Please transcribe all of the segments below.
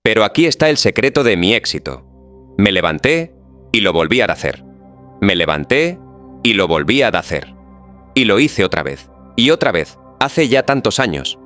Pero aquí está el secreto de mi éxito. Me levanté y lo volví a hacer. Me levanté y lo volví a hacer. Y lo hice otra vez. Y otra vez. Hace ya tantos años.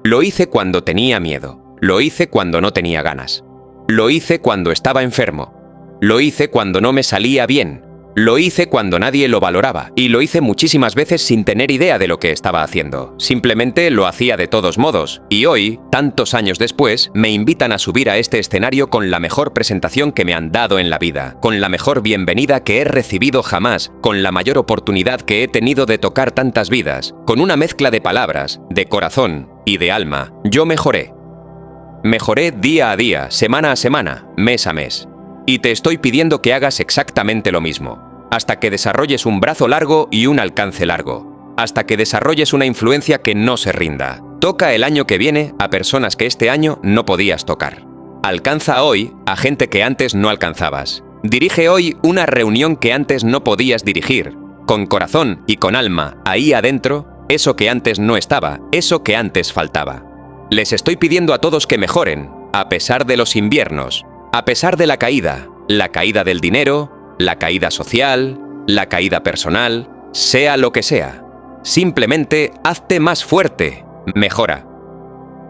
Lo hice cuando tenía miedo. Lo hice cuando no tenía ganas. Lo hice cuando estaba enfermo. Lo hice cuando no me salía bien. Lo hice cuando nadie lo valoraba. Y lo hice muchísimas veces sin tener idea de lo que estaba haciendo. Simplemente lo hacía de todos modos. Y hoy, tantos años después, me invitan a subir a este escenario con la mejor presentación que me han dado en la vida. Con la mejor bienvenida que he recibido jamás. Con la mayor oportunidad que he tenido de tocar tantas vidas. Con una mezcla de palabras, de corazón y de alma. Yo mejoré. Mejoré día a día, semana a semana, mes a mes. Y te estoy pidiendo que hagas exactamente lo mismo, hasta que desarrolles un brazo largo y un alcance largo, hasta que desarrolles una influencia que no se rinda. Toca el año que viene a personas que este año no podías tocar. Alcanza hoy a gente que antes no alcanzabas. Dirige hoy una reunión que antes no podías dirigir, con corazón y con alma, ahí adentro, eso que antes no estaba, eso que antes faltaba. Les estoy pidiendo a todos que mejoren, a pesar de los inviernos, a pesar de la caída del dinero, la caída social, la caída personal, sea lo que sea. Simplemente hazte más fuerte, mejora.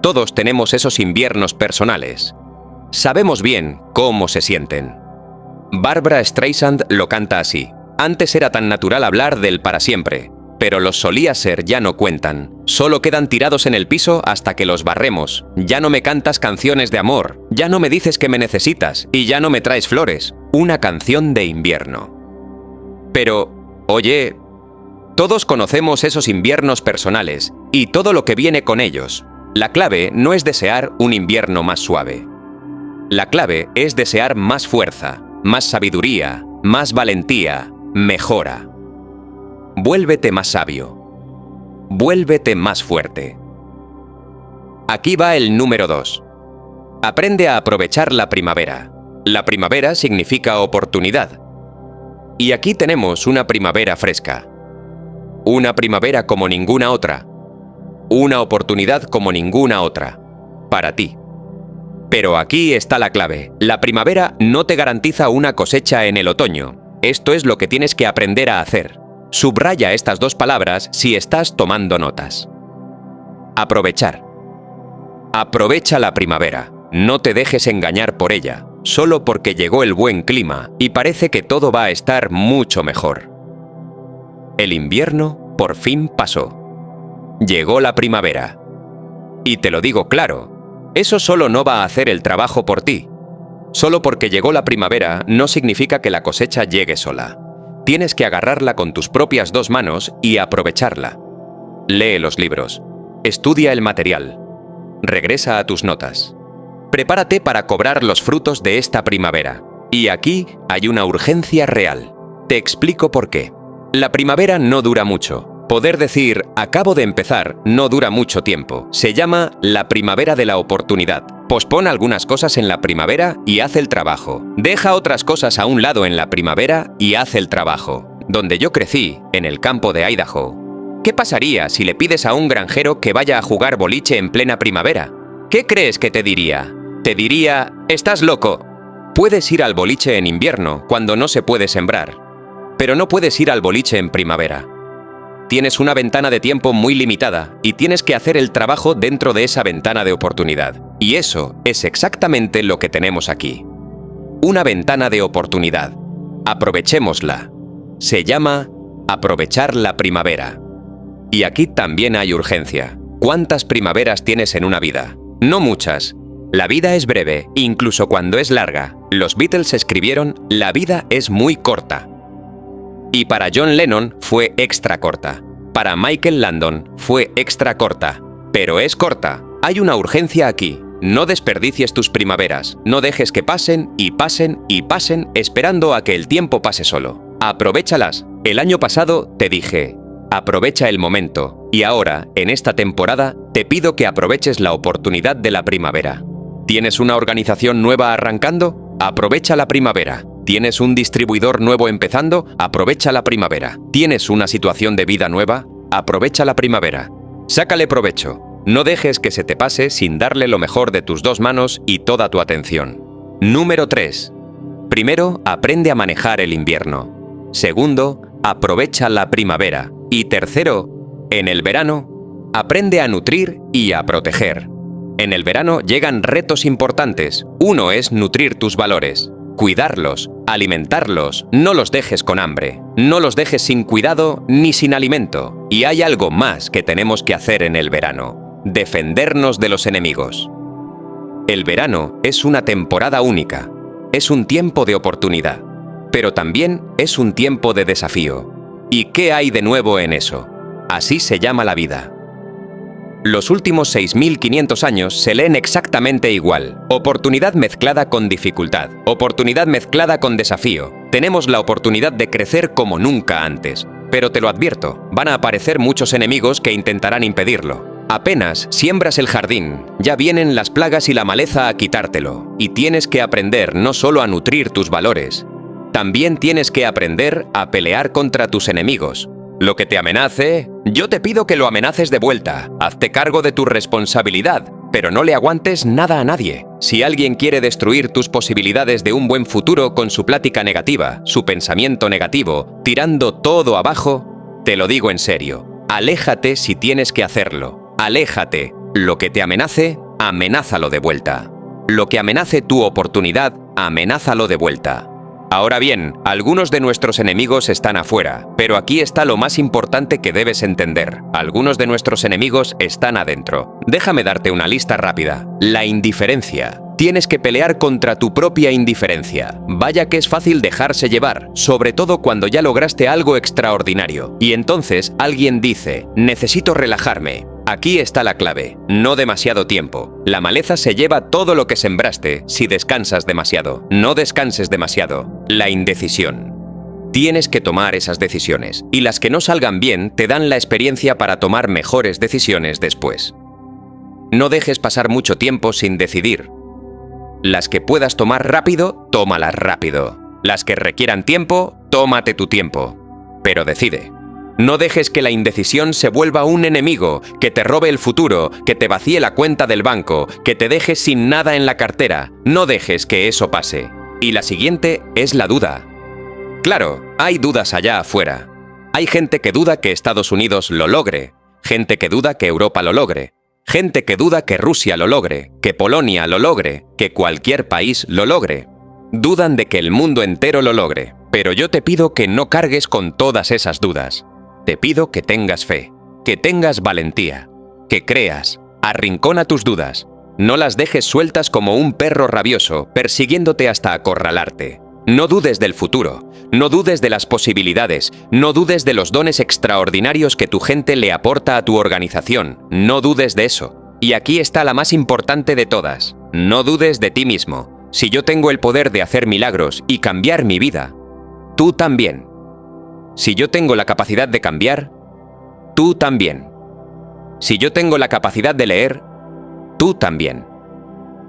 Todos tenemos esos inviernos personales. Sabemos bien cómo se sienten. Barbra Streisand lo canta así. Antes era tan natural hablar del para siempre, pero los solía ser ya no cuentan. Solo quedan tirados en el piso hasta que los barremos. Ya no me cantas canciones de amor, ya no me dices que me necesitas y ya no me traes flores. Una canción de invierno. Pero, oye, todos conocemos esos inviernos personales y todo lo que viene con ellos. La clave no es desear un invierno más suave. La clave es desear más fuerza, más sabiduría, más valentía, mejora. Vuélvete más sabio. Vuélvete más fuerte. Aquí va el número 2. Aprende a aprovechar la primavera. La primavera significa oportunidad. Y aquí tenemos una primavera fresca. Una primavera como ninguna otra. Una oportunidad como ninguna otra. Para ti. Pero aquí está la clave. La primavera no te garantiza una cosecha en el otoño. Esto es lo que tienes que aprender a hacer. Subraya estas dos palabras si estás tomando notas. Aprovechar. Aprovecha la primavera. No te dejes engañar por ella, solo porque llegó el buen clima y parece que todo va a estar mucho mejor. El invierno por fin pasó. Llegó la primavera. Y te lo digo claro, eso solo no va a hacer el trabajo por ti. Solo porque llegó la primavera no significa que la cosecha llegue sola. Tienes que agarrarla con tus propias dos manos y aprovecharla. Lee los libros. Estudia el material. Regresa a tus notas. Prepárate para cobrar los frutos de esta primavera. Y aquí hay una urgencia real. Te explico por qué. La primavera no dura mucho. Poder decir, acabo de empezar, no dura mucho tiempo. Se llama la primavera de la oportunidad. Pospon algunas cosas en la primavera y haz el trabajo. Deja otras cosas a un lado en la primavera y haz el trabajo. Donde yo crecí, en el campo de Idaho. ¿Qué pasaría si le pides a un granjero que vaya a jugar boliche en plena primavera? ¿Qué crees que te diría? Te diría, estás loco. Puedes ir al boliche en invierno, cuando no se puede sembrar. Pero no puedes ir al boliche en primavera. Tienes una ventana de tiempo muy limitada y tienes que hacer el trabajo dentro de esa ventana de oportunidad. Y eso es exactamente lo que tenemos aquí. Una ventana de oportunidad. Aprovechémosla. Se llama aprovechar la primavera. Y aquí también hay urgencia. ¿Cuántas primaveras tienes en una vida? No muchas. La vida es breve, incluso cuando es larga. Los Beatles escribieron, la vida es muy corta. Y para John Lennon fue extra corta. Para Michael Landon fue extra corta. Pero es corta. Hay una urgencia aquí. No desperdicies tus primaveras. No dejes que pasen y pasen y pasen esperando a que el tiempo pase solo. Aprovéchalas. El año pasado te dije, aprovecha el momento. Y ahora, en esta temporada, te pido que aproveches la oportunidad de la primavera. ¿Tienes una organización nueva arrancando? Aprovecha la primavera. ¿Tienes un distribuidor nuevo empezando? Aprovecha la primavera. ¿Tienes una situación de vida nueva? Aprovecha la primavera. Sácale provecho. No dejes que se te pase sin darle lo mejor de tus 2 manos y toda tu atención. Número 3. Primero, aprende a manejar el invierno. Segundo, aprovecha la primavera. Y tercero, en el verano, aprende a nutrir y a proteger. En el verano llegan retos importantes. Uno es nutrir tus valores, cuidarlos, alimentarlos, no los dejes con hambre, no los dejes sin cuidado ni sin alimento. Y hay algo más que tenemos que hacer en el verano: defendernos de los enemigos. El verano es una temporada única, es un tiempo de oportunidad, pero también es un tiempo de desafío. ¿Y qué hay de nuevo en eso? Así se llama la vida. Los últimos 6.500 años se leen exactamente igual. Oportunidad mezclada con dificultad, oportunidad mezclada con desafío. Tenemos la oportunidad de crecer como nunca antes. Pero te lo advierto, van a aparecer muchos enemigos que intentarán impedirlo. Apenas siembras el jardín, ya vienen las plagas y la maleza a quitártelo. Y tienes que aprender no solo a nutrir tus valores, también tienes que aprender a pelear contra tus enemigos. Lo que te amenace, yo te pido que lo amenaces de vuelta. Hazte cargo de tu responsabilidad, pero no le aguantes nada a nadie. Si alguien quiere destruir tus posibilidades de un buen futuro con su plática negativa, su pensamiento negativo, tirando todo abajo, te lo digo en serio, aléjate si tienes que hacerlo. Aléjate. Lo que te amenace, amenázalo de vuelta. Lo que amenace tu oportunidad, amenázalo de vuelta. Ahora bien, algunos de nuestros enemigos están afuera, pero aquí está lo más importante que debes entender. Algunos de nuestros enemigos están adentro. Déjame darte una lista rápida. La indiferencia. Tienes que pelear contra tu propia indiferencia. Vaya que es fácil dejarse llevar, sobre todo cuando ya lograste algo extraordinario. Y entonces alguien dice, necesito relajarme. Aquí está la clave, no demasiado tiempo. La maleza se lleva todo lo que sembraste si descansas demasiado. No descanses demasiado. La indecisión. Tienes que tomar esas decisiones, y las que no salgan bien te dan la experiencia para tomar mejores decisiones después. No dejes pasar mucho tiempo sin decidir. Las que puedas tomar rápido, tómalas rápido. Las que requieran tiempo, tómate tu tiempo. Pero decide. No dejes que la indecisión se vuelva un enemigo, que te robe el futuro, que te vacíe la cuenta del banco, que te dejes sin nada en la cartera. No dejes que eso pase. Y la siguiente es la duda. Claro, hay dudas allá afuera. Hay gente que duda que Estados Unidos lo logre, gente que duda que Europa lo logre, gente que duda que Rusia lo logre, que Polonia lo logre, que cualquier país lo logre. Dudan de que el mundo entero lo logre, pero yo te pido que no cargues con todas esas dudas. Te pido que tengas fe, que tengas valentía, que creas, arrincona tus dudas. No las dejes sueltas como un perro rabioso, persiguiéndote hasta acorralarte. No dudes del futuro, no dudes de las posibilidades, no dudes de los dones extraordinarios que tu gente le aporta a tu organización. No dudes de eso. Y aquí está la más importante de todas. No dudes de ti mismo. Si yo tengo el poder de hacer milagros y cambiar mi vida, tú también. Si yo tengo la capacidad de cambiar, tú también. Si yo tengo la capacidad de leer, tú también.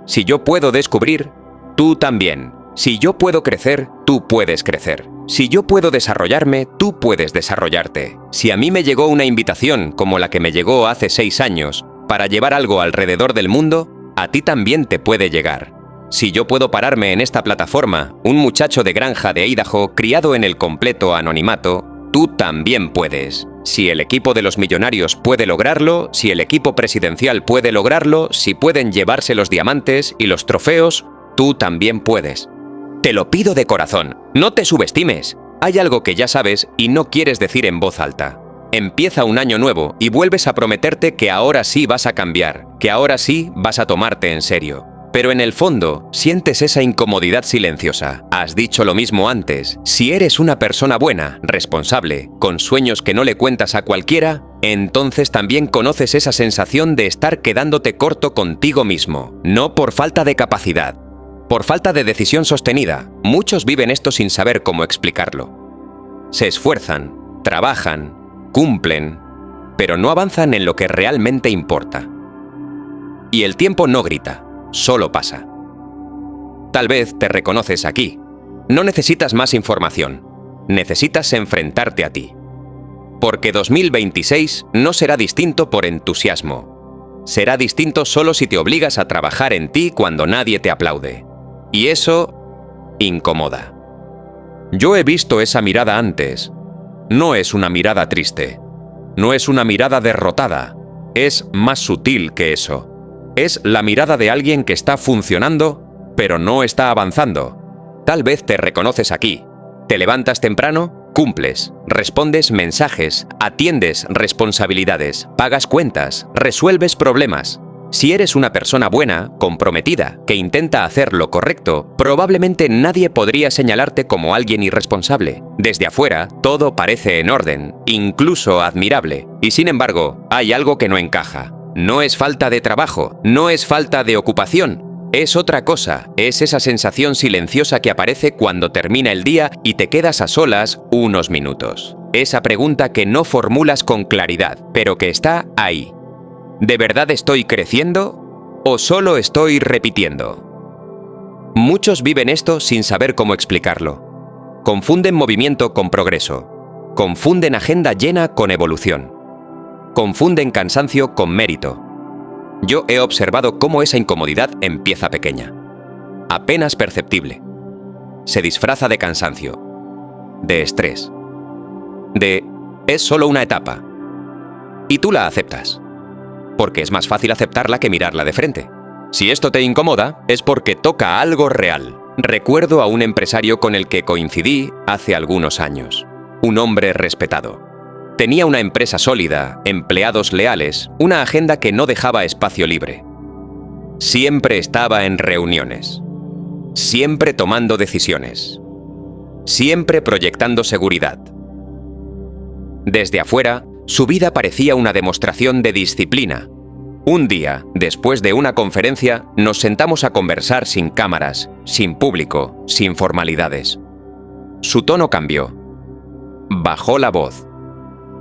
Si yo puedo descubrir, tú también. Si yo puedo crecer, tú puedes crecer. Si yo puedo desarrollarme, tú puedes desarrollarte. Si a mí me llegó una invitación como la que me llegó hace 6 años para llevar algo alrededor del mundo, a ti también te puede llegar. Si yo puedo pararme en esta plataforma, un muchacho de granja de Idaho criado en el completo anonimato, tú también puedes. Si el equipo de los millonarios puede lograrlo, si el equipo presidencial puede lograrlo, si pueden llevarse los diamantes y los trofeos, tú también puedes. Te lo pido de corazón, no te subestimes. Hay algo que ya sabes y no quieres decir en voz alta. Empieza un año nuevo y vuelves a prometerte que ahora sí vas a cambiar, que ahora sí vas a tomarte en serio. Pero en el fondo, sientes esa incomodidad silenciosa. Has dicho lo mismo antes. Si eres una persona buena, responsable, con sueños que no le cuentas a cualquiera, entonces también conoces esa sensación de estar quedándote corto contigo mismo. No por falta de capacidad, por falta de decisión sostenida. Muchos viven esto sin saber cómo explicarlo. Se esfuerzan, trabajan, cumplen, pero no avanzan en lo que realmente importa. Y el tiempo no grita. Solo pasa. Tal vez te reconoces aquí. No necesitas más información. Necesitas enfrentarte a ti. Porque 2026 no será distinto por entusiasmo. será distinto solo si te obligas a trabajar en ti cuando nadie te aplaude. Y eso incomoda. Yo he visto esa mirada antes. No es una mirada triste. No es una mirada derrotada. Es más sutil que eso. Es la mirada de alguien que está funcionando, pero no está avanzando. Tal vez te reconoces aquí. Te levantas temprano, cumples, respondes mensajes, atiendes responsabilidades, pagas cuentas, resuelves problemas. Si eres una persona buena, comprometida, que intenta hacer lo correcto, probablemente nadie podría señalarte como alguien irresponsable. Desde afuera, todo parece en orden, incluso admirable. Y sin embargo, hay algo que no encaja. No es falta de trabajo, no es falta de ocupación. Es otra cosa, es esa sensación silenciosa que aparece cuando termina el día y te quedas a solas unos minutos. Esa pregunta que no formulas con claridad, pero que está ahí. ¿De verdad estoy creciendo o solo estoy repitiendo? Muchos viven esto sin saber cómo explicarlo. Confunden movimiento con progreso. Confunden agenda llena con evolución. Confunden cansancio con mérito. Yo he observado cómo esa incomodidad empieza pequeña, apenas perceptible. Se disfraza de cansancio, de estrés, es solo una etapa. Y tú la aceptas, porque es más fácil aceptarla que mirarla de frente. Si esto te incomoda, es porque toca algo real. Recuerdo a un empresario con el que coincidí hace algunos años. Un hombre respetado. Tenía una empresa sólida, empleados leales, una agenda que no dejaba espacio libre. Siempre estaba en reuniones. Siempre tomando decisiones. Siempre proyectando seguridad. Desde afuera, su vida parecía una demostración de disciplina. Un día, después de una conferencia, nos sentamos a conversar sin cámaras, sin público, sin formalidades. Su tono cambió. Bajó la voz.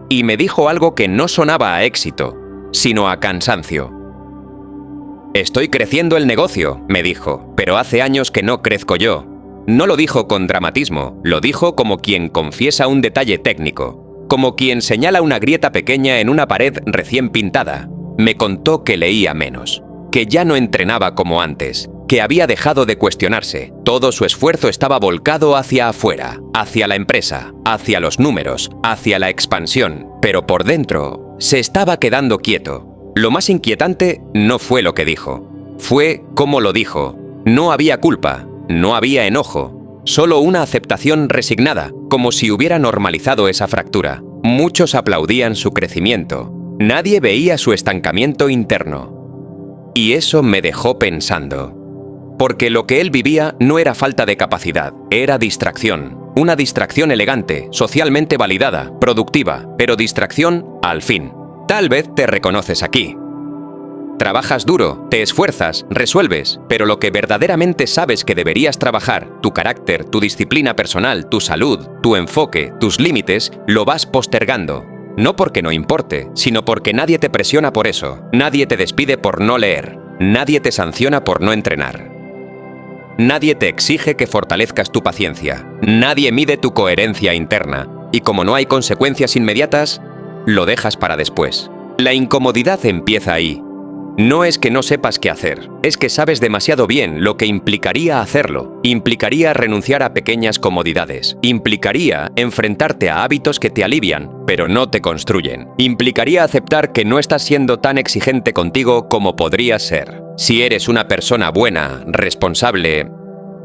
Y me dijo algo que no sonaba a éxito, sino a cansancio. «Estoy creciendo el negocio», me dijo, «pero hace años que no crezco yo». No lo dijo con dramatismo, lo dijo como quien confiesa un detalle técnico, como quien señala una grieta pequeña en una pared recién pintada. Me contó que leía menos, que ya no entrenaba como antes, que había dejado de cuestionarse. Todo su esfuerzo estaba volcado hacia afuera, hacia la empresa, hacia los números, hacia la expansión, pero por dentro se estaba quedando quieto. Lo más inquietante no fue lo que dijo, fue cómo lo dijo. No había culpa, no había enojo, solo una aceptación resignada, como si hubiera normalizado esa fractura. Muchos aplaudían su crecimiento, nadie veía su estancamiento interno. Y eso me dejó pensando. Porque lo que él vivía no era falta de capacidad, era distracción. Una distracción elegante, socialmente validada, productiva, pero distracción al fin. Tal vez te reconoces aquí. Trabajas duro, te esfuerzas, resuelves, pero lo que verdaderamente sabes que deberías trabajar, tu carácter, tu disciplina personal, tu salud, tu enfoque, tus límites, lo vas postergando. No porque no importe, sino porque nadie te presiona por eso, nadie te despide por no leer, nadie te sanciona por no entrenar. Nadie te exige que fortalezcas tu paciencia, nadie mide tu coherencia interna, y como no hay consecuencias inmediatas, lo dejas para después. La incomodidad empieza ahí. No es que no sepas qué hacer, es que sabes demasiado bien lo que implicaría hacerlo. Implicaría renunciar a pequeñas comodidades. Implicaría enfrentarte a hábitos que te alivian, pero no te construyen. Implicaría aceptar que no estás siendo tan exigente contigo como podrías ser. Si eres una persona buena, responsable,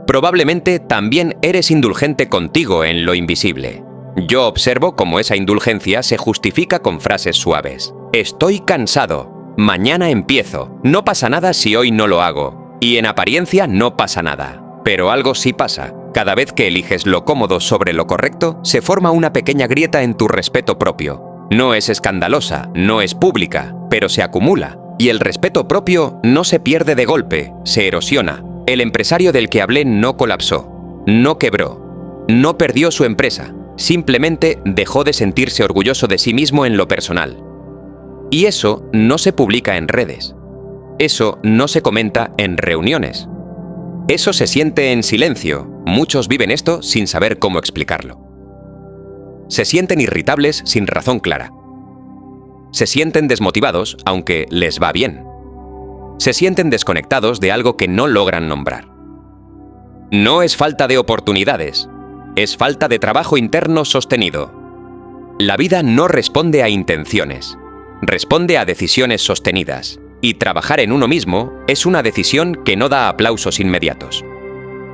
probablemente también eres indulgente contigo en lo invisible. Yo observo cómo esa indulgencia se justifica con frases suaves. Estoy cansado. Mañana empiezo. No pasa nada si hoy no lo hago. Y en apariencia no pasa nada. Pero algo sí pasa. Cada vez que eliges lo cómodo sobre lo correcto, se forma una pequeña grieta en tu respeto propio. No es escandalosa, no es pública, pero se acumula. Y el respeto propio no se pierde de golpe, se erosiona. El empresario del que hablé no colapsó, no quebró, no perdió su empresa. Simplemente dejó de sentirse orgulloso de sí mismo en lo personal. Y eso no se publica en redes. Eso no se comenta en reuniones. Eso se siente en silencio. Muchos viven esto sin saber cómo explicarlo. Se sienten irritables sin razón clara. Se sienten desmotivados aunque les va bien. Se sienten desconectados de algo que no logran nombrar. No es falta de oportunidades, es falta de trabajo interno sostenido. La vida no responde a intenciones, responde a decisiones sostenidas, y trabajar en uno mismo es una decisión que no da aplausos inmediatos.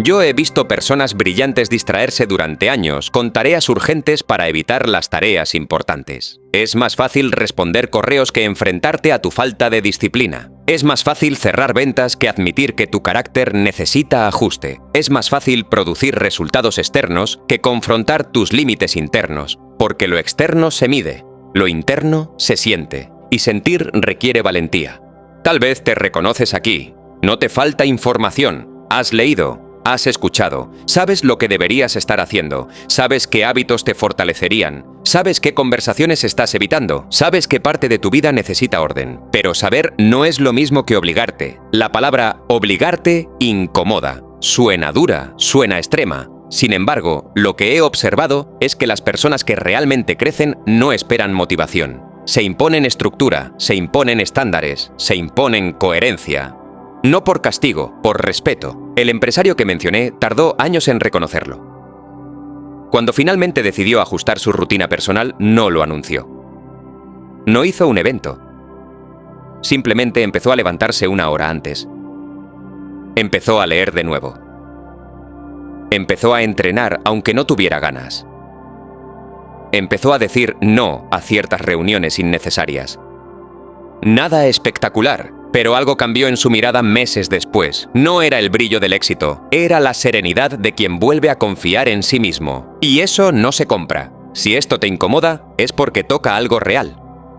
Yo he visto personas brillantes distraerse durante años con tareas urgentes para evitar las tareas importantes. Es más fácil responder correos que enfrentarte a tu falta de disciplina. Es más fácil cerrar ventas que admitir que tu carácter necesita ajuste. Es más fácil producir resultados externos que confrontar tus límites internos, porque lo externo se mide, lo interno se siente, y sentir requiere valentía. Tal vez te reconoces aquí. No te falta información. Has leído. Has escuchado, sabes lo que deberías estar haciendo, sabes qué hábitos te fortalecerían, sabes qué conversaciones estás evitando, sabes qué parte de tu vida necesita orden. Pero saber no es lo mismo que obligarte. La palabra obligarte incomoda, suena dura, suena extrema. Sin embargo, lo que he observado es que las personas que realmente crecen no esperan motivación. Se imponen estructura, se imponen estándares, se imponen coherencia. No por castigo, por respeto. El empresario que mencioné tardó años en reconocerlo. Cuando finalmente decidió ajustar su rutina personal, no lo anunció. No hizo un evento. Simplemente empezó a levantarse una hora antes. Empezó a leer de nuevo. Empezó a entrenar aunque no tuviera ganas. Empezó a decir no a ciertas reuniones innecesarias. Nada espectacular. Pero algo cambió en su mirada meses después. No era el brillo del éxito, era la serenidad de quien vuelve a confiar en sí mismo. Y eso no se compra. Si esto te incomoda, es porque toca algo real.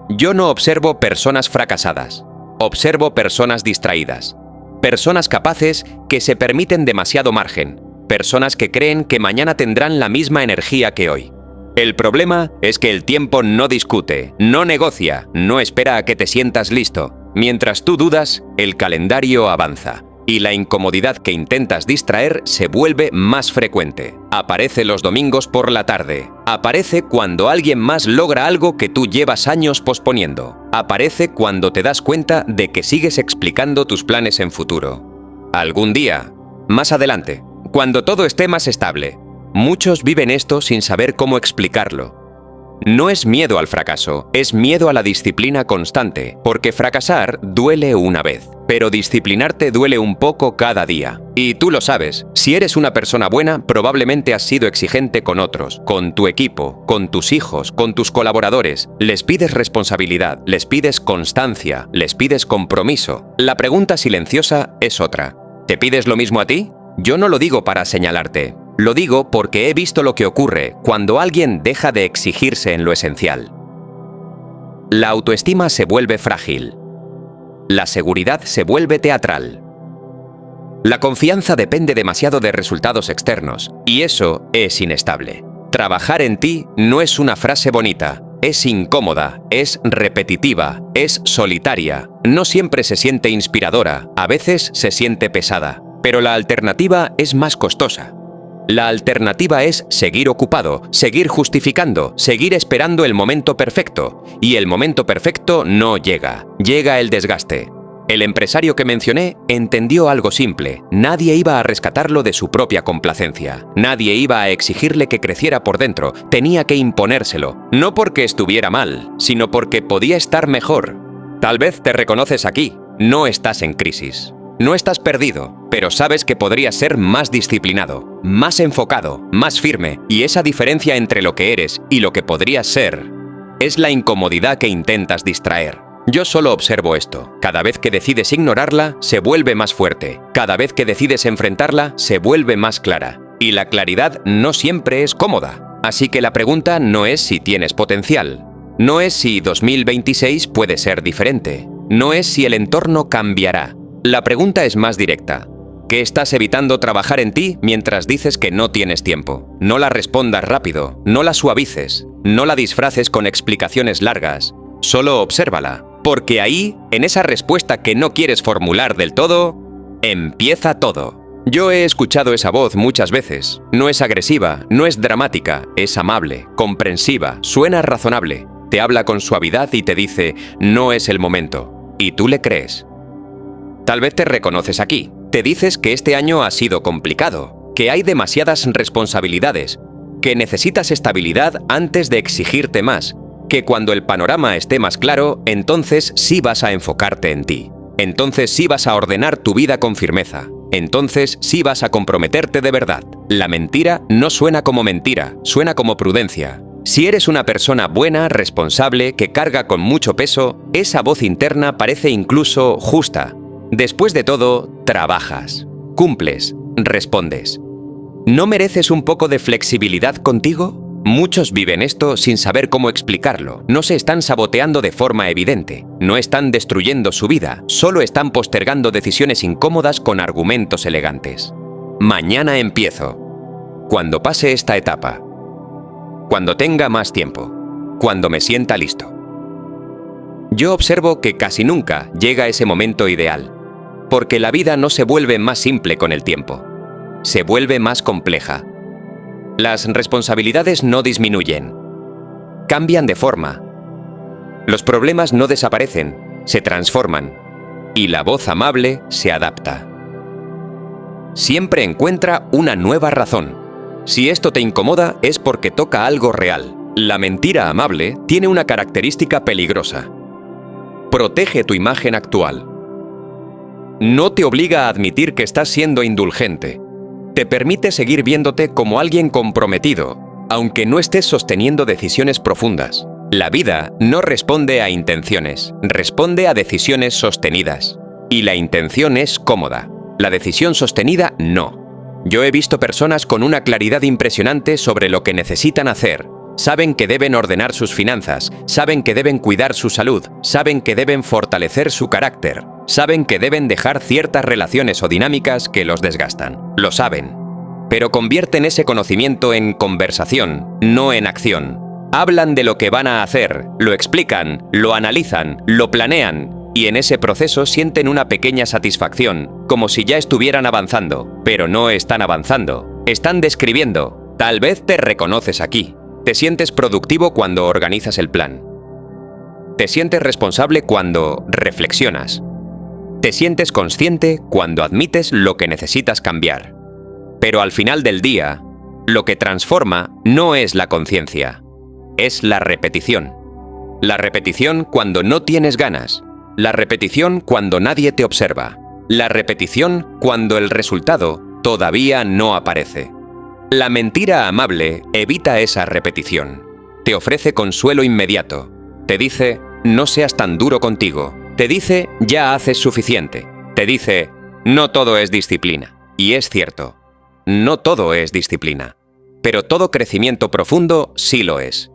Yo no observo personas fracasadas. Observo personas distraídas. Personas capaces que se permiten demasiado margen. Personas que creen que mañana tendrán la misma energía que hoy. El problema es que el tiempo no discute, no negocia, no espera a que te sientas listo. Mientras tú dudas, el calendario avanza. Y la incomodidad que intentas distraer se vuelve más frecuente. Aparece los domingos por la tarde. Aparece cuando alguien más logra algo que tú llevas años posponiendo. Aparece cuando te das cuenta de que sigues explicando tus planes en futuro. Algún día, más adelante, cuando todo esté más estable. Muchos viven esto sin saber cómo explicarlo. No es miedo al fracaso, es miedo a la disciplina constante, porque fracasar duele una vez, pero disciplinarte duele un poco cada día. Y tú lo sabes, si eres una persona buena, probablemente has sido exigente con otros, con tu equipo, con tus hijos, con tus colaboradores. Les pides responsabilidad, les pides constancia, les pides compromiso. La pregunta silenciosa es otra. ¿Te pides lo mismo a ti? Yo no lo digo para señalarte. Lo digo porque he visto lo que ocurre cuando alguien deja de exigirse en lo esencial. La autoestima se vuelve frágil. La seguridad se vuelve teatral. La confianza depende demasiado de resultados externos, y eso es inestable. Trabajar en ti no es una frase bonita, es incómoda, es repetitiva, es solitaria. No siempre se siente inspiradora, a veces se siente pesada, pero la alternativa es más costosa. La alternativa es seguir ocupado, seguir justificando, seguir esperando el momento perfecto. Y el momento perfecto no llega, llega el desgaste. El empresario que mencioné entendió algo simple. Nadie iba a rescatarlo de su propia complacencia. Nadie iba a exigirle que creciera por dentro. Tenía que imponérselo. No porque estuviera mal, sino porque podía estar mejor. Tal vez te reconoces aquí. No estás en crisis. No estás perdido, pero sabes que podrías ser más disciplinado, más enfocado, más firme, y esa diferencia entre lo que eres y lo que podrías ser es la incomodidad que intentas distraer. Yo solo observo esto. Cada vez que decides ignorarla, se vuelve más fuerte. Cada vez que decides enfrentarla, se vuelve más clara. Y la claridad no siempre es cómoda. Así que la pregunta no es si tienes potencial. No es si 2026 puede ser diferente. No es si el entorno cambiará. La pregunta es más directa. ¿Qué estás evitando trabajar en ti mientras dices que no tienes tiempo? No la respondas rápido, no la suavices, no la disfraces con explicaciones largas. Solo obsérvala, porque ahí, en esa respuesta que no quieres formular del todo, empieza todo. Yo he escuchado esa voz muchas veces. No es agresiva, no es dramática, es amable, comprensiva, suena razonable. Te habla con suavidad y te dice, no es el momento. Y tú le crees. Tal vez te reconoces aquí. Te dices que este año ha sido complicado, que hay demasiadas responsabilidades, que necesitas estabilidad antes de exigirte más, que cuando el panorama esté más claro, entonces sí vas a enfocarte en ti. Entonces sí vas a ordenar tu vida con firmeza. Entonces sí vas a comprometerte de verdad. La mentira no suena como mentira, suena como prudencia. Si eres una persona buena, responsable, que carga con mucho peso, esa voz interna parece incluso justa. Después de todo, trabajas, cumples, respondes. ¿No mereces un poco de flexibilidad contigo? Muchos viven esto sin saber cómo explicarlo. No se están saboteando de forma evidente. No están destruyendo su vida. Solo están postergando decisiones incómodas con argumentos elegantes. Mañana empiezo. Cuando pase esta etapa. Cuando tenga más tiempo. Cuando me sienta listo. Yo observo que casi nunca llega ese momento ideal. Porque la vida no se vuelve más simple con el tiempo. Se vuelve más compleja. Las responsabilidades no disminuyen. Cambian de forma. Los problemas no desaparecen, se transforman. Y la voz amable se adapta. Siempre encuentra una nueva razón. Si esto te incomoda es porque toca algo real. La mentira amable tiene una característica peligrosa. Protege tu imagen actual. No te obliga a admitir que estás siendo indulgente. Te permite seguir viéndote como alguien comprometido, aunque no estés sosteniendo decisiones profundas. La vida no responde a intenciones, responde a decisiones sostenidas. Y la intención es cómoda. La decisión sostenida, no. Yo he visto personas con una claridad impresionante sobre lo que necesitan hacer. Saben que deben ordenar sus finanzas, saben que deben cuidar su salud, saben que deben fortalecer su carácter, saben que deben dejar ciertas relaciones o dinámicas que los desgastan. Lo saben. Pero convierten ese conocimiento en conversación, no en acción. Hablan de lo que van a hacer, lo explican, lo analizan, lo planean, y en ese proceso sienten una pequeña satisfacción, como si ya estuvieran avanzando, pero no están avanzando. Están describiendo. Tal vez te reconoces aquí. Te sientes productivo cuando organizas el plan. Te sientes responsable cuando reflexionas. Te sientes consciente cuando admites lo que necesitas cambiar. Pero al final del día, lo que transforma no es la conciencia, es la repetición. La repetición cuando no tienes ganas. La repetición cuando nadie te observa. La repetición cuando el resultado todavía no aparece. La mentira amable evita esa repetición. Te ofrece consuelo inmediato. Te dice, no seas tan duro contigo. Te dice, ya haces suficiente. Te dice, no todo es disciplina. Y es cierto, no todo es disciplina. Pero todo crecimiento profundo sí lo es.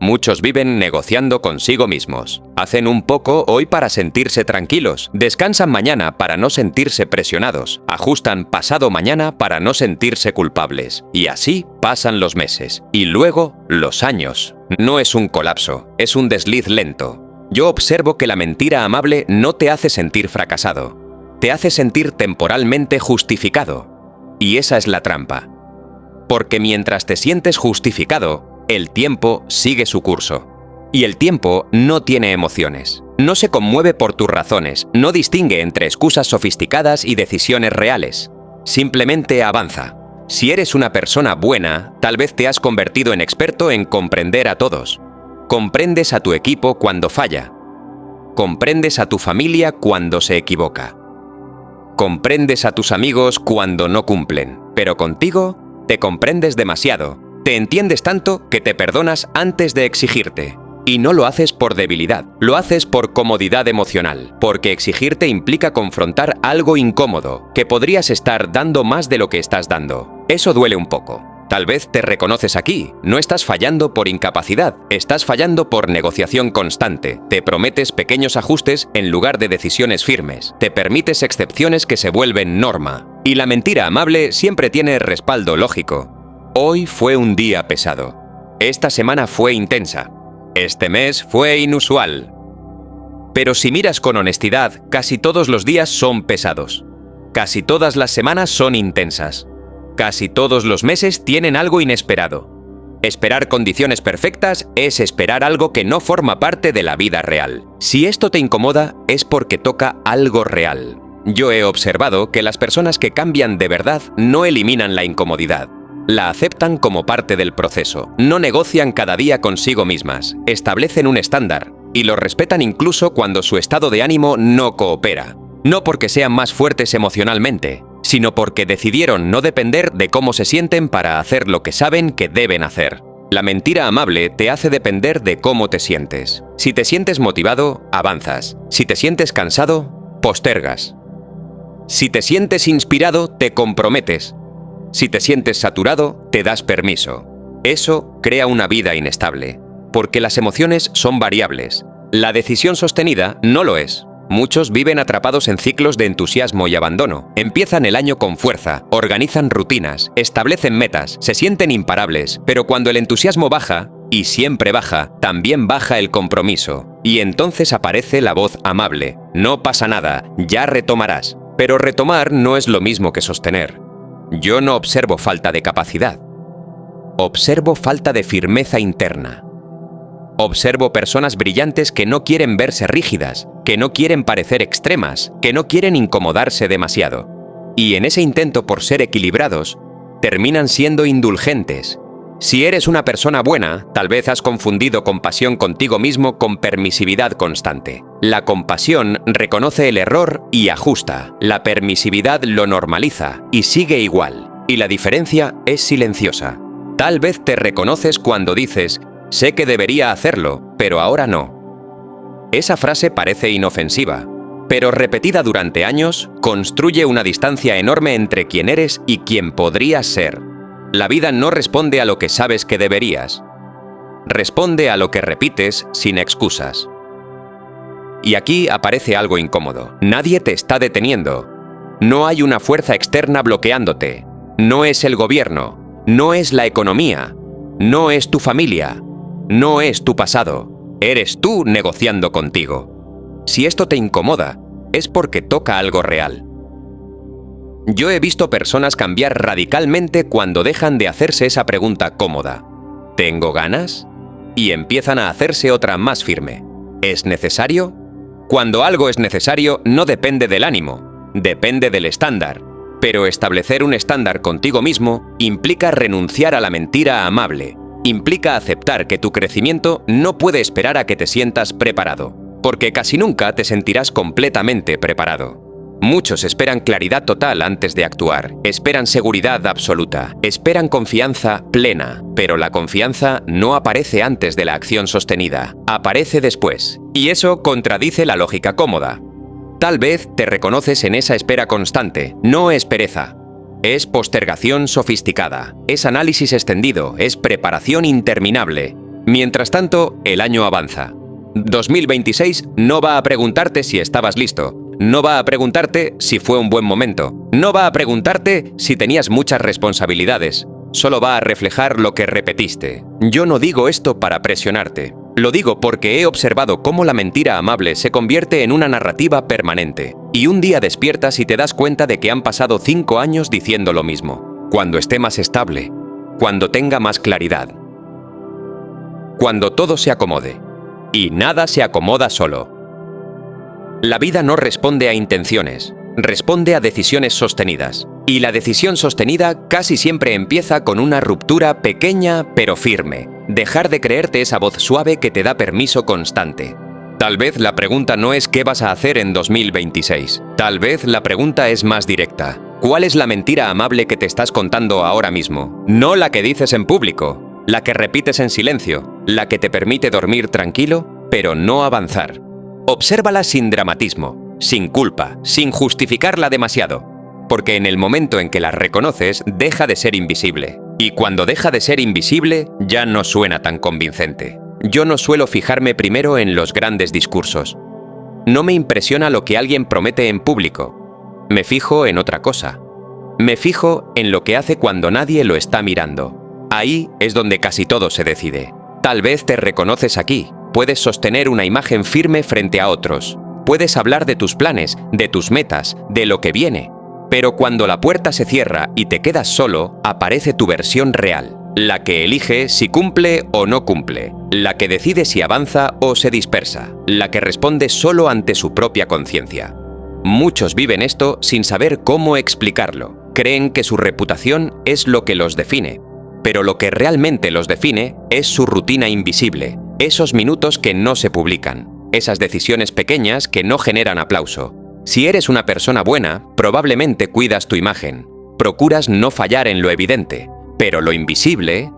Muchos viven negociando consigo mismos. Hacen un poco hoy para sentirse tranquilos, descansan mañana para no sentirse presionados, ajustan pasado mañana para no sentirse culpables. Y así pasan los meses. Y luego, los años. No es un colapso, es un desliz lento. Yo observo que la mentira amable no te hace sentir fracasado. Te hace sentir temporalmente justificado. Y esa es la trampa. Porque mientras te sientes justificado, el tiempo sigue su curso. Y el tiempo no tiene emociones. No se conmueve por tus razones, no distingue entre excusas sofisticadas y decisiones reales. Simplemente avanza. Si eres una persona buena, tal vez te has convertido en experto en comprender a todos. Comprendes a tu equipo cuando falla. Comprendes a tu familia cuando se equivoca. Comprendes a tus amigos cuando no cumplen. Pero contigo, te comprendes demasiado. Te entiendes tanto que te perdonas antes de exigirte. Y no lo haces por debilidad, lo haces por comodidad emocional, porque exigirte implica confrontar algo incómodo, que podrías estar dando más de lo que estás dando. Eso duele un poco. Tal vez te reconoces aquí, no estás fallando por incapacidad, estás fallando por negociación constante. Te prometes pequeños ajustes en lugar de decisiones firmes. Te permites excepciones que se vuelven norma. Y la mentira amable siempre tiene respaldo lógico. Hoy fue un día pesado. Esta semana fue intensa. Este mes fue inusual. Pero si miras con honestidad, casi todos los días son pesados. Casi todas las semanas son intensas. Casi todos los meses tienen algo inesperado. Esperar condiciones perfectas es esperar algo que no forma parte de la vida real. Si esto te incomoda, es porque toca algo real. Yo he observado que las personas que cambian de verdad no eliminan la incomodidad. La aceptan como parte del proceso, no negocian cada día consigo mismas, establecen un estándar y lo respetan incluso cuando su estado de ánimo no coopera. No porque sean más fuertes emocionalmente, sino porque decidieron no depender de cómo se sienten para hacer lo que saben que deben hacer. La mentira amable te hace depender de cómo te sientes. Si te sientes motivado, avanzas. Si te sientes cansado, postergas. Si te sientes inspirado, te comprometes. Si te sientes saturado, te das permiso. Eso crea una vida inestable, porque las emociones son variables. La decisión sostenida no lo es. Muchos viven atrapados en ciclos de entusiasmo y abandono. Empiezan el año con fuerza, organizan rutinas, establecen metas, se sienten imparables, pero cuando el entusiasmo baja, y siempre baja, también baja el compromiso. Y entonces aparece la voz amable. No pasa nada, ya retomarás. Pero retomar no es lo mismo que sostener. Yo no observo falta de capacidad. Observo falta de firmeza interna. Observo personas brillantes que no quieren verse rígidas, que no quieren parecer extremas, que no quieren incomodarse demasiado. Y en ese intento por ser equilibrados, terminan siendo indulgentes. Si eres una persona buena, tal vez has confundido compasión contigo mismo con permisividad constante. La compasión reconoce el error y ajusta. La permisividad lo normaliza y sigue igual. Y la diferencia es silenciosa. Tal vez te reconoces cuando dices: sé que debería hacerlo, pero ahora no. Esa frase parece inofensiva, pero repetida durante años, construye una distancia enorme entre quién eres y quién podrías ser. La vida no responde a lo que sabes que deberías. Responde a lo que repites sin excusas. Y aquí aparece algo incómodo. Nadie te está deteniendo. No hay una fuerza externa bloqueándote. No es el gobierno. No es la economía. No es tu familia. No es tu pasado. Eres tú negociando contigo. Si esto te incomoda, es porque toca algo real. Yo he visto personas cambiar radicalmente cuando dejan de hacerse esa pregunta cómoda. ¿Tengo ganas? Y empiezan a hacerse otra más firme. ¿Es necesario? Cuando algo es necesario, no depende del ánimo, depende del estándar. Pero establecer un estándar contigo mismo implica renunciar a la mentira amable. Implica aceptar que tu crecimiento no puede esperar a que te sientas preparado, porque casi nunca te sentirás completamente preparado. Muchos esperan claridad total antes de actuar, esperan seguridad absoluta, esperan confianza plena, pero la confianza no aparece antes de la acción sostenida, aparece después, y eso contradice la lógica cómoda. Tal vez te reconoces en esa espera constante, no es pereza. Es postergación sofisticada, es análisis extendido, es preparación interminable. Mientras tanto, el año avanza. 2026 no va a preguntarte si estabas listo, no va a preguntarte si fue un buen momento, no va a preguntarte si tenías muchas responsabilidades, solo va a reflejar lo que repetiste. Yo no digo esto para presionarte, lo digo porque he observado cómo la mentira amable se convierte en una narrativa permanente, y un día despiertas y te das cuenta de que han pasado 5 años diciendo lo mismo. Cuando esté más estable, cuando tenga más claridad, cuando todo se acomode. Y nada se acomoda solo. La vida no responde a intenciones, responde a decisiones sostenidas. Y la decisión sostenida casi siempre empieza con una ruptura pequeña pero firme. Dejar de creerte esa voz suave que te da permiso constante. Tal vez la pregunta no es ¿qué vas a hacer en 2026? Tal vez la pregunta es más directa. ¿Cuál es la mentira amable que te estás contando ahora mismo? No la que dices en público, la que repites en silencio, la que te permite dormir tranquilo, pero no avanzar. Obsérvala sin dramatismo, sin culpa, sin justificarla demasiado, porque en el momento en que la reconoces, deja de ser invisible. Y cuando deja de ser invisible, ya no suena tan convincente. Yo no suelo fijarme primero en los grandes discursos. No me impresiona lo que alguien promete en público. Me fijo en otra cosa. Me fijo en lo que hace cuando nadie lo está mirando. Ahí es donde casi todo se decide. Tal vez te reconoces aquí. Puedes sostener una imagen firme frente a otros. Puedes hablar de tus planes, de tus metas, de lo que viene. Pero cuando la puerta se cierra y te quedas solo, aparece tu versión real. la que elige si cumple o no cumple, la que decide si avanza o se dispersa, la que responde solo ante su propia conciencia. Muchos viven esto sin saber cómo explicarlo. Creen que su reputación es lo que los define, pero lo que realmente los define es su rutina invisible, esos minutos que no se publican, esas decisiones pequeñas que no generan aplauso. Si eres una persona buena, probablemente cuidas tu imagen, procuras no fallar en lo evidente, pero lo invisible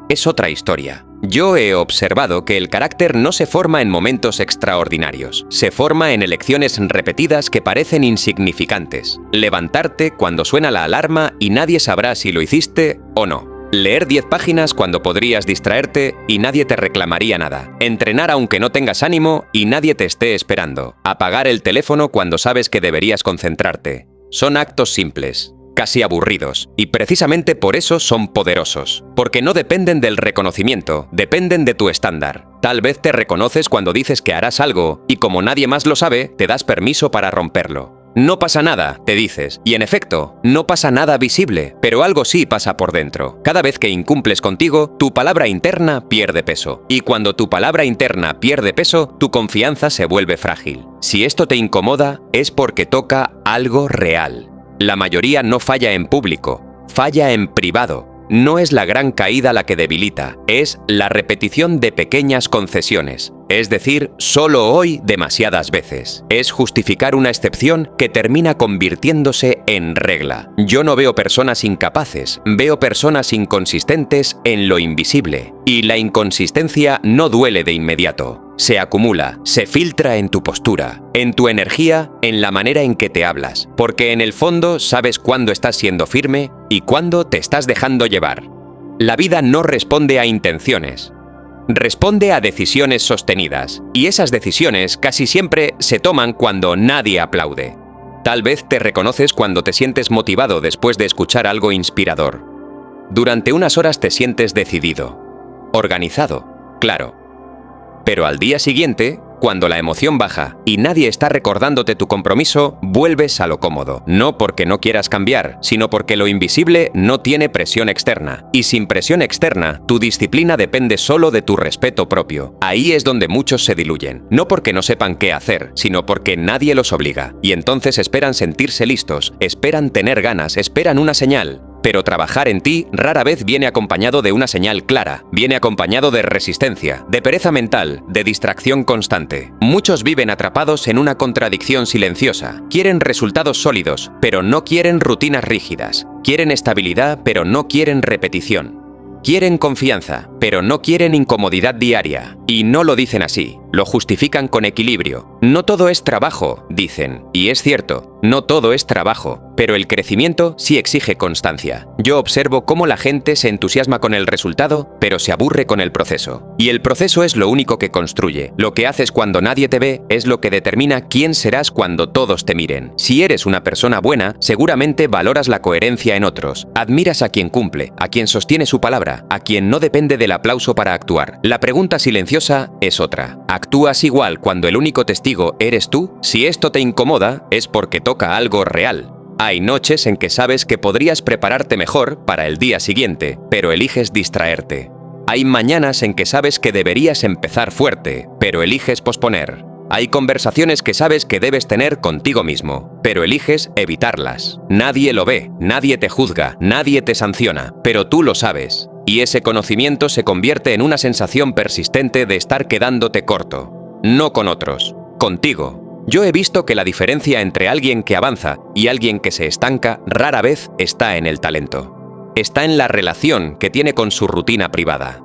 es otra historia. Yo he observado que el carácter no se forma en momentos extraordinarios, se forma en elecciones repetidas que parecen insignificantes. Levantarte cuando suena la alarma y nadie sabrá si lo hiciste o no. Leer 10 páginas cuando podrías distraerte y nadie te reclamaría nada. Entrenar aunque no tengas ánimo y nadie te esté esperando. Apagar el teléfono cuando sabes que deberías concentrarte. Son actos simples, casi aburridos, y precisamente por eso son poderosos, porque no dependen del reconocimiento, dependen de tu estándar. Tal vez te reconoces cuando dices que harás algo, y como nadie más lo sabe, te das permiso para romperlo. No pasa nada, te dices, y en efecto, no pasa nada visible, pero algo sí pasa por dentro. Cada vez que incumples contigo, tu palabra interna pierde peso, y cuando tu palabra interna pierde peso, tu confianza se vuelve frágil. Si esto te incomoda, es porque toca algo real. La mayoría no falla en público, falla en privado. No es la gran caída la que debilita, es la repetición de pequeñas concesiones. Es decir, solo hoy demasiadas veces. Es justificar una excepción que termina convirtiéndose en regla. Yo no veo personas incapaces, veo personas inconsistentes en lo invisible. Y la inconsistencia no duele de inmediato. Se acumula, se filtra en tu postura, en tu energía, en la manera en que te hablas. Porque en el fondo sabes cuándo estás siendo firme y cuándo te estás dejando llevar. La vida no responde a intenciones. Responde a decisiones sostenidas, y esas decisiones casi siempre se toman cuando nadie aplaude. Tal vez te reconoces cuando te sientes motivado después de escuchar algo inspirador. Durante unas horas te sientes decidido, organizado, claro. Pero al día siguiente, cuando la emoción baja y nadie está recordándote tu compromiso, vuelves a lo cómodo. No porque no quieras cambiar, sino porque lo invisible no tiene presión externa. Y sin presión externa, tu disciplina depende solo de tu respeto propio. Ahí es donde muchos se diluyen. No porque no sepan qué hacer, sino porque nadie los obliga. Y entonces esperan sentirse listos, esperan tener ganas, esperan una señal. Pero trabajar en ti rara vez viene acompañado de una señal clara, viene acompañado de resistencia, de pereza mental, de distracción constante. Muchos viven atrapados en una contradicción silenciosa. Quieren resultados sólidos, pero no quieren rutinas rígidas. Quieren estabilidad, pero no quieren repetición. Quieren confianza, pero no quieren incomodidad diaria. Y no lo dicen así, lo justifican con equilibrio. No todo es trabajo, dicen. Y es cierto, no todo es trabajo, pero el crecimiento sí exige constancia. Yo observo cómo la gente se entusiasma con el resultado, pero se aburre con el proceso. Y el proceso es lo único que construye. Lo que haces cuando nadie te ve es lo que determina quién serás cuando todos te miren. Si eres una persona buena, seguramente valoras la coherencia en otros. Admiras a quien cumple, a quien sostiene su palabra, a quien no depende del aplauso para actuar. La pregunta silenciosa es otra. ¿Actúas igual cuando el único testigo eres tú? Si esto te incomoda, es porque toca algo real. Hay noches en que sabes que podrías prepararte mejor para el día siguiente, pero eliges distraerte. Hay mañanas en que sabes que deberías empezar fuerte, pero eliges posponer. Hay conversaciones que sabes que debes tener contigo mismo, pero eliges evitarlas. Nadie lo ve, nadie te juzga, nadie te sanciona, pero tú lo sabes. Y ese conocimiento se convierte en una sensación persistente de estar quedándote corto. No con otros, contigo. Yo he visto que la diferencia entre alguien que avanza y alguien que se estanca rara vez está en el talento. Está en la relación que tiene con su rutina privada.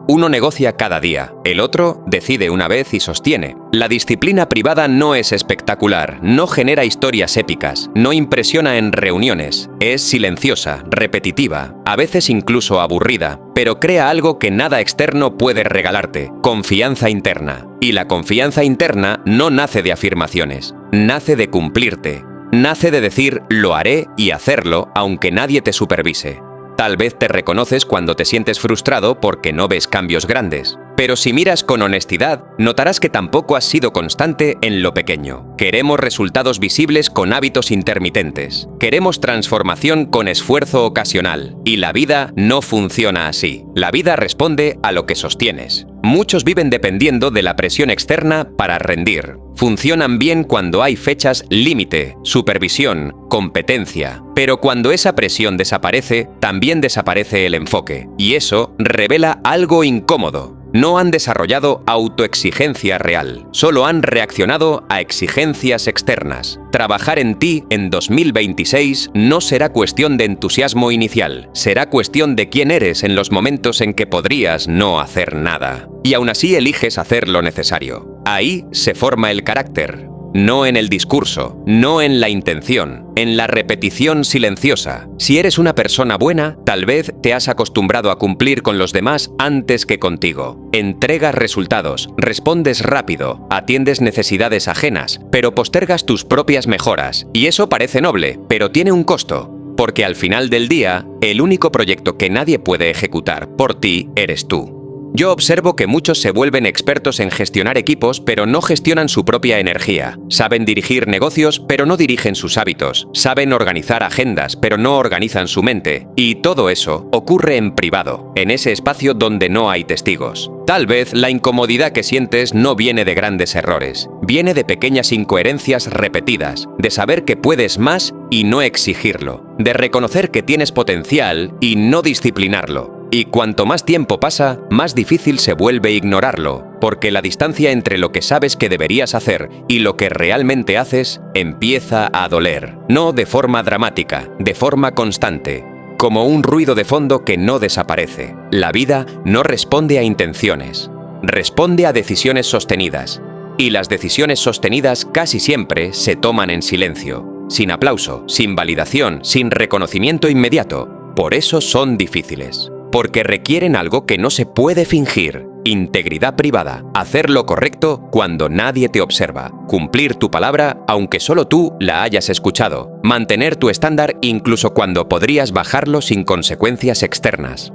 Uno negocia cada día, el otro decide una vez y sostiene. La disciplina privada no es espectacular, no genera historias épicas, no impresiona en reuniones, es silenciosa, repetitiva, a veces incluso aburrida, pero crea algo que nada externo puede regalarte: confianza interna. Y la confianza interna no nace de afirmaciones, nace de cumplirte, nace de decir lo haré y hacerlo aunque nadie te supervise. Tal vez te reconoces cuando te sientes frustrado porque no ves cambios grandes. Pero si miras con honestidad, notarás que tampoco has sido constante en lo pequeño. Queremos resultados visibles con hábitos intermitentes. Queremos transformación con esfuerzo ocasional. Y la vida no funciona así. La vida responde a lo que sostienes. Muchos viven dependiendo de la presión externa para rendir. Funcionan bien cuando hay fechas límite, supervisión, competencia. Pero cuando esa presión desaparece, también desaparece el enfoque. Y eso revela algo incómodo. No han desarrollado autoexigencia real, solo han reaccionado a exigencias externas. Trabajar en ti en 2026 no será cuestión de entusiasmo inicial, será cuestión de quién eres en los momentos en que podrías no hacer nada. Y aún así eliges hacer lo necesario. Ahí se forma el carácter. No en el discurso, no en la intención, en la repetición silenciosa. Si eres una persona buena, tal vez te has acostumbrado a cumplir con los demás antes que contigo. Entregas resultados, respondes rápido, atiendes necesidades ajenas, pero postergas tus propias mejoras. Y eso parece noble, pero tiene un costo. Porque al final del día, el único proyecto que nadie puede ejecutar por ti eres tú. Yo observo que muchos se vuelven expertos en gestionar equipos, pero no gestionan su propia energía. Saben dirigir negocios, pero no dirigen sus hábitos. Saben organizar agendas, pero no organizan su mente. Y todo eso ocurre en privado, en ese espacio donde no hay testigos. Tal vez la incomodidad que sientes no viene de grandes errores. Viene de pequeñas incoherencias repetidas, de saber que puedes más y no exigirlo, de reconocer que tienes potencial y no disciplinarlo. Y cuanto más tiempo pasa, más difícil se vuelve ignorarlo, porque la distancia entre lo que sabes que deberías hacer y lo que realmente haces empieza a doler. No de forma dramática, de forma constante, como un ruido de fondo que no desaparece. La vida no responde a intenciones, responde a decisiones sostenidas. Y las decisiones sostenidas casi siempre se toman en silencio, sin aplauso, sin validación, sin reconocimiento inmediato. Por eso son difíciles. Porque requieren algo que no se puede fingir: integridad privada, hacer lo correcto cuando nadie te observa, cumplir tu palabra aunque solo tú la hayas escuchado, mantener tu estándar incluso cuando podrías bajarlo sin consecuencias externas.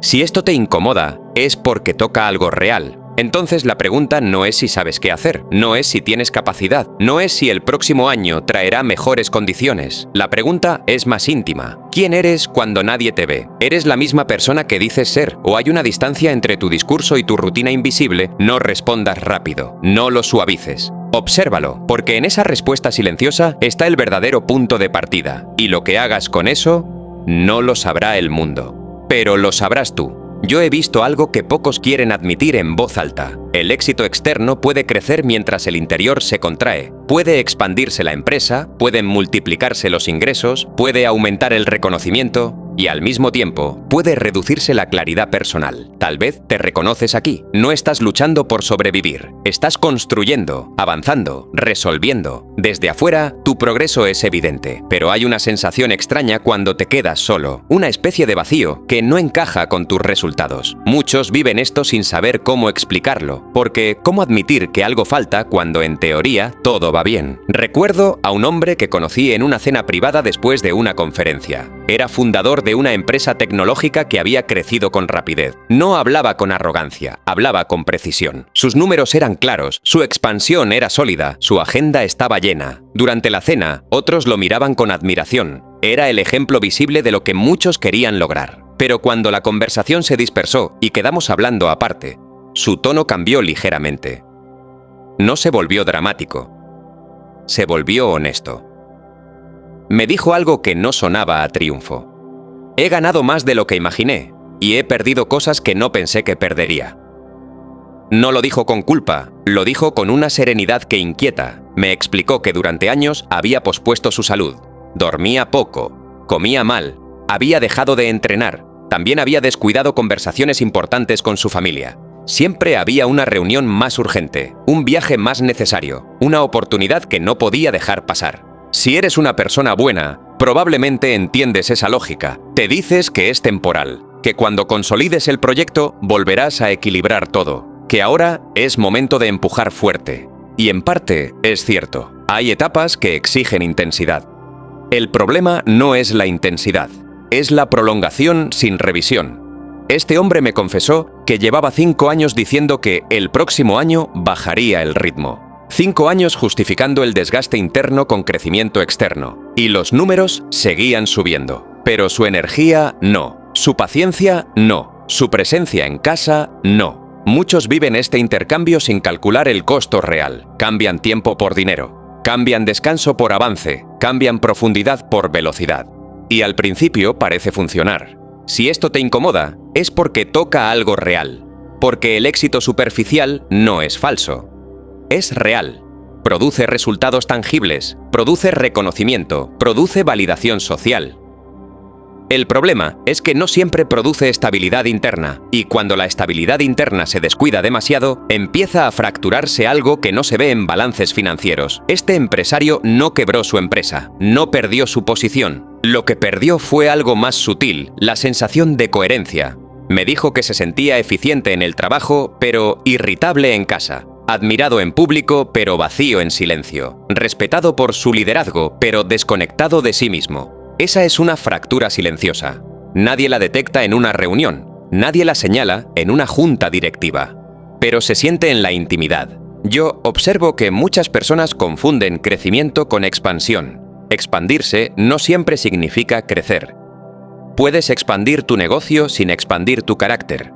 Si esto te incomoda, es porque toca algo real. Entonces la pregunta no es si sabes qué hacer, no es si tienes capacidad, no es si el próximo año traerá mejores condiciones. La pregunta es más íntima. ¿Quién eres cuando nadie te ve? ¿Eres la misma persona que dices ser o hay una distancia entre tu discurso y tu rutina invisible? No respondas rápido, no lo suavices. Obsérvalo, porque en esa respuesta silenciosa está el verdadero punto de partida. Y lo que hagas con eso, no lo sabrá el mundo. Pero lo sabrás tú. Yo he visto algo que pocos quieren admitir en voz alta. El éxito externo puede crecer mientras el interior se contrae. Puede expandirse la empresa, pueden multiplicarse los ingresos, puede aumentar el reconocimiento y al mismo tiempo puede reducirse la claridad personal. Tal vez te reconoces aquí. No estás luchando por sobrevivir. Estás construyendo, avanzando, resolviendo. Desde afuera, tu progreso es evidente. Pero hay una sensación extraña cuando te quedas solo. Una especie de vacío que no encaja con tus resultados. Muchos viven esto sin saber cómo explicarlo. Porque, ¿cómo admitir que algo falta cuando en teoría todo va bien? Recuerdo a un hombre que conocí en una cena privada después de una conferencia. Era fundador de una empresa tecnológica que había crecido con rapidez. No hablaba con arrogancia, hablaba con precisión. Sus números eran claros, su expansión era sólida, su agenda estaba llena. Durante la cena, otros lo miraban con admiración. Era el ejemplo visible de lo que muchos querían lograr. Pero cuando la conversación se dispersó y quedamos hablando aparte, su tono cambió ligeramente. No se volvió dramático, se volvió honesto. Me dijo algo que no sonaba a triunfo. He ganado más de lo que imaginé y he perdido cosas que no pensé que perdería. No lo dijo con culpa, lo dijo con una serenidad que inquieta. Me explicó que durante años había pospuesto su salud. Dormía poco, comía mal, había dejado de entrenar, también había descuidado conversaciones importantes con su familia. Siempre había una reunión más urgente, un viaje más necesario, una oportunidad que no podía dejar pasar. Si eres una persona buena, probablemente entiendes esa lógica. Te dices que es temporal, que cuando consolides el proyecto volverás a equilibrar todo, que ahora es momento de empujar fuerte. Y en parte es cierto, hay etapas que exigen intensidad. El problema no es la intensidad, es la prolongación sin revisión. Este hombre me confesó que llevaba 5 años diciendo que el próximo año bajaría el ritmo. 5 años justificando el desgaste interno con crecimiento externo. Y los números seguían subiendo. Pero su energía, no. Su paciencia, no. Su presencia en casa, no. Muchos viven este intercambio sin calcular el costo real. Cambian tiempo por dinero. Cambian descanso por avance. Cambian profundidad por velocidad. Y al principio parece funcionar. Si esto te incomoda, es porque toca algo real. Porque el éxito superficial no es falso. Es real. Produce resultados tangibles, produce reconocimiento, produce validación social. El problema es que no siempre produce estabilidad interna, y cuando la estabilidad interna se descuida demasiado, empieza a fracturarse algo que no se ve en balances financieros. Este empresario no quebró su empresa, no perdió su posición. Lo que perdió fue algo más sutil, la sensación de coherencia. Me dijo que se sentía eficiente en el trabajo, pero irritable en casa. Admirado en público, pero vacío en silencio. Respetado por su liderazgo, pero desconectado de sí mismo. Esa es una fractura silenciosa. Nadie la detecta en una reunión. Nadie la señala en una junta directiva. Pero se siente en la intimidad. Yo observo que muchas personas confunden crecimiento con expansión. Expandirse no siempre significa crecer. Puedes expandir tu negocio sin expandir tu carácter.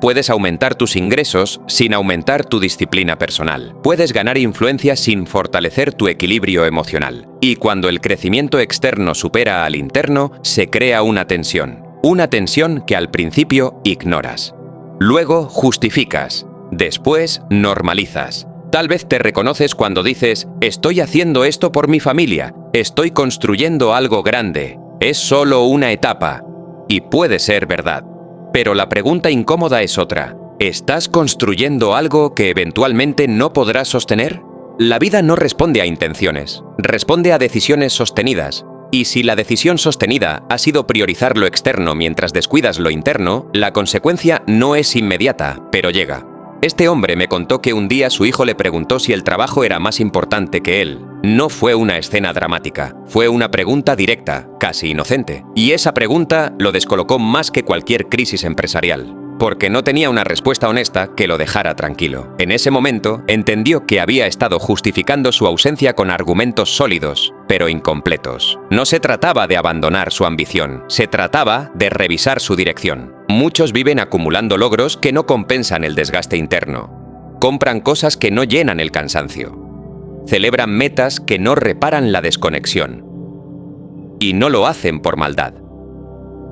Puedes aumentar tus ingresos sin aumentar tu disciplina personal. Puedes ganar influencia sin fortalecer tu equilibrio emocional. Y cuando el crecimiento externo supera al interno, se crea una tensión. Una tensión que al principio ignoras. Luego justificas. Después normalizas. Tal vez te reconoces cuando dices, estoy haciendo esto por mi familia, estoy construyendo algo grande, es solo una etapa. Y puede ser verdad. Pero la pregunta incómoda es otra. ¿Estás construyendo algo que eventualmente no podrás sostener? La vida no responde a intenciones, responde a decisiones sostenidas. Y si la decisión sostenida ha sido priorizar lo externo mientras descuidas lo interno, la consecuencia no es inmediata, pero llega. Este hombre me contó que un día su hijo le preguntó si el trabajo era más importante que él. No fue una escena dramática, fue una pregunta directa, casi inocente. Y esa pregunta lo descolocó más que cualquier crisis empresarial, porque no tenía una respuesta honesta que lo dejara tranquilo. En ese momento, entendió que había estado justificando su ausencia con argumentos sólidos, pero incompletos. No se trataba de abandonar su ambición, se trataba de revisar su dirección. Muchos viven acumulando logros que no compensan el desgaste interno. Compran cosas que no llenan el cansancio. Celebran metas que no reparan la desconexión. Y no lo hacen por maldad.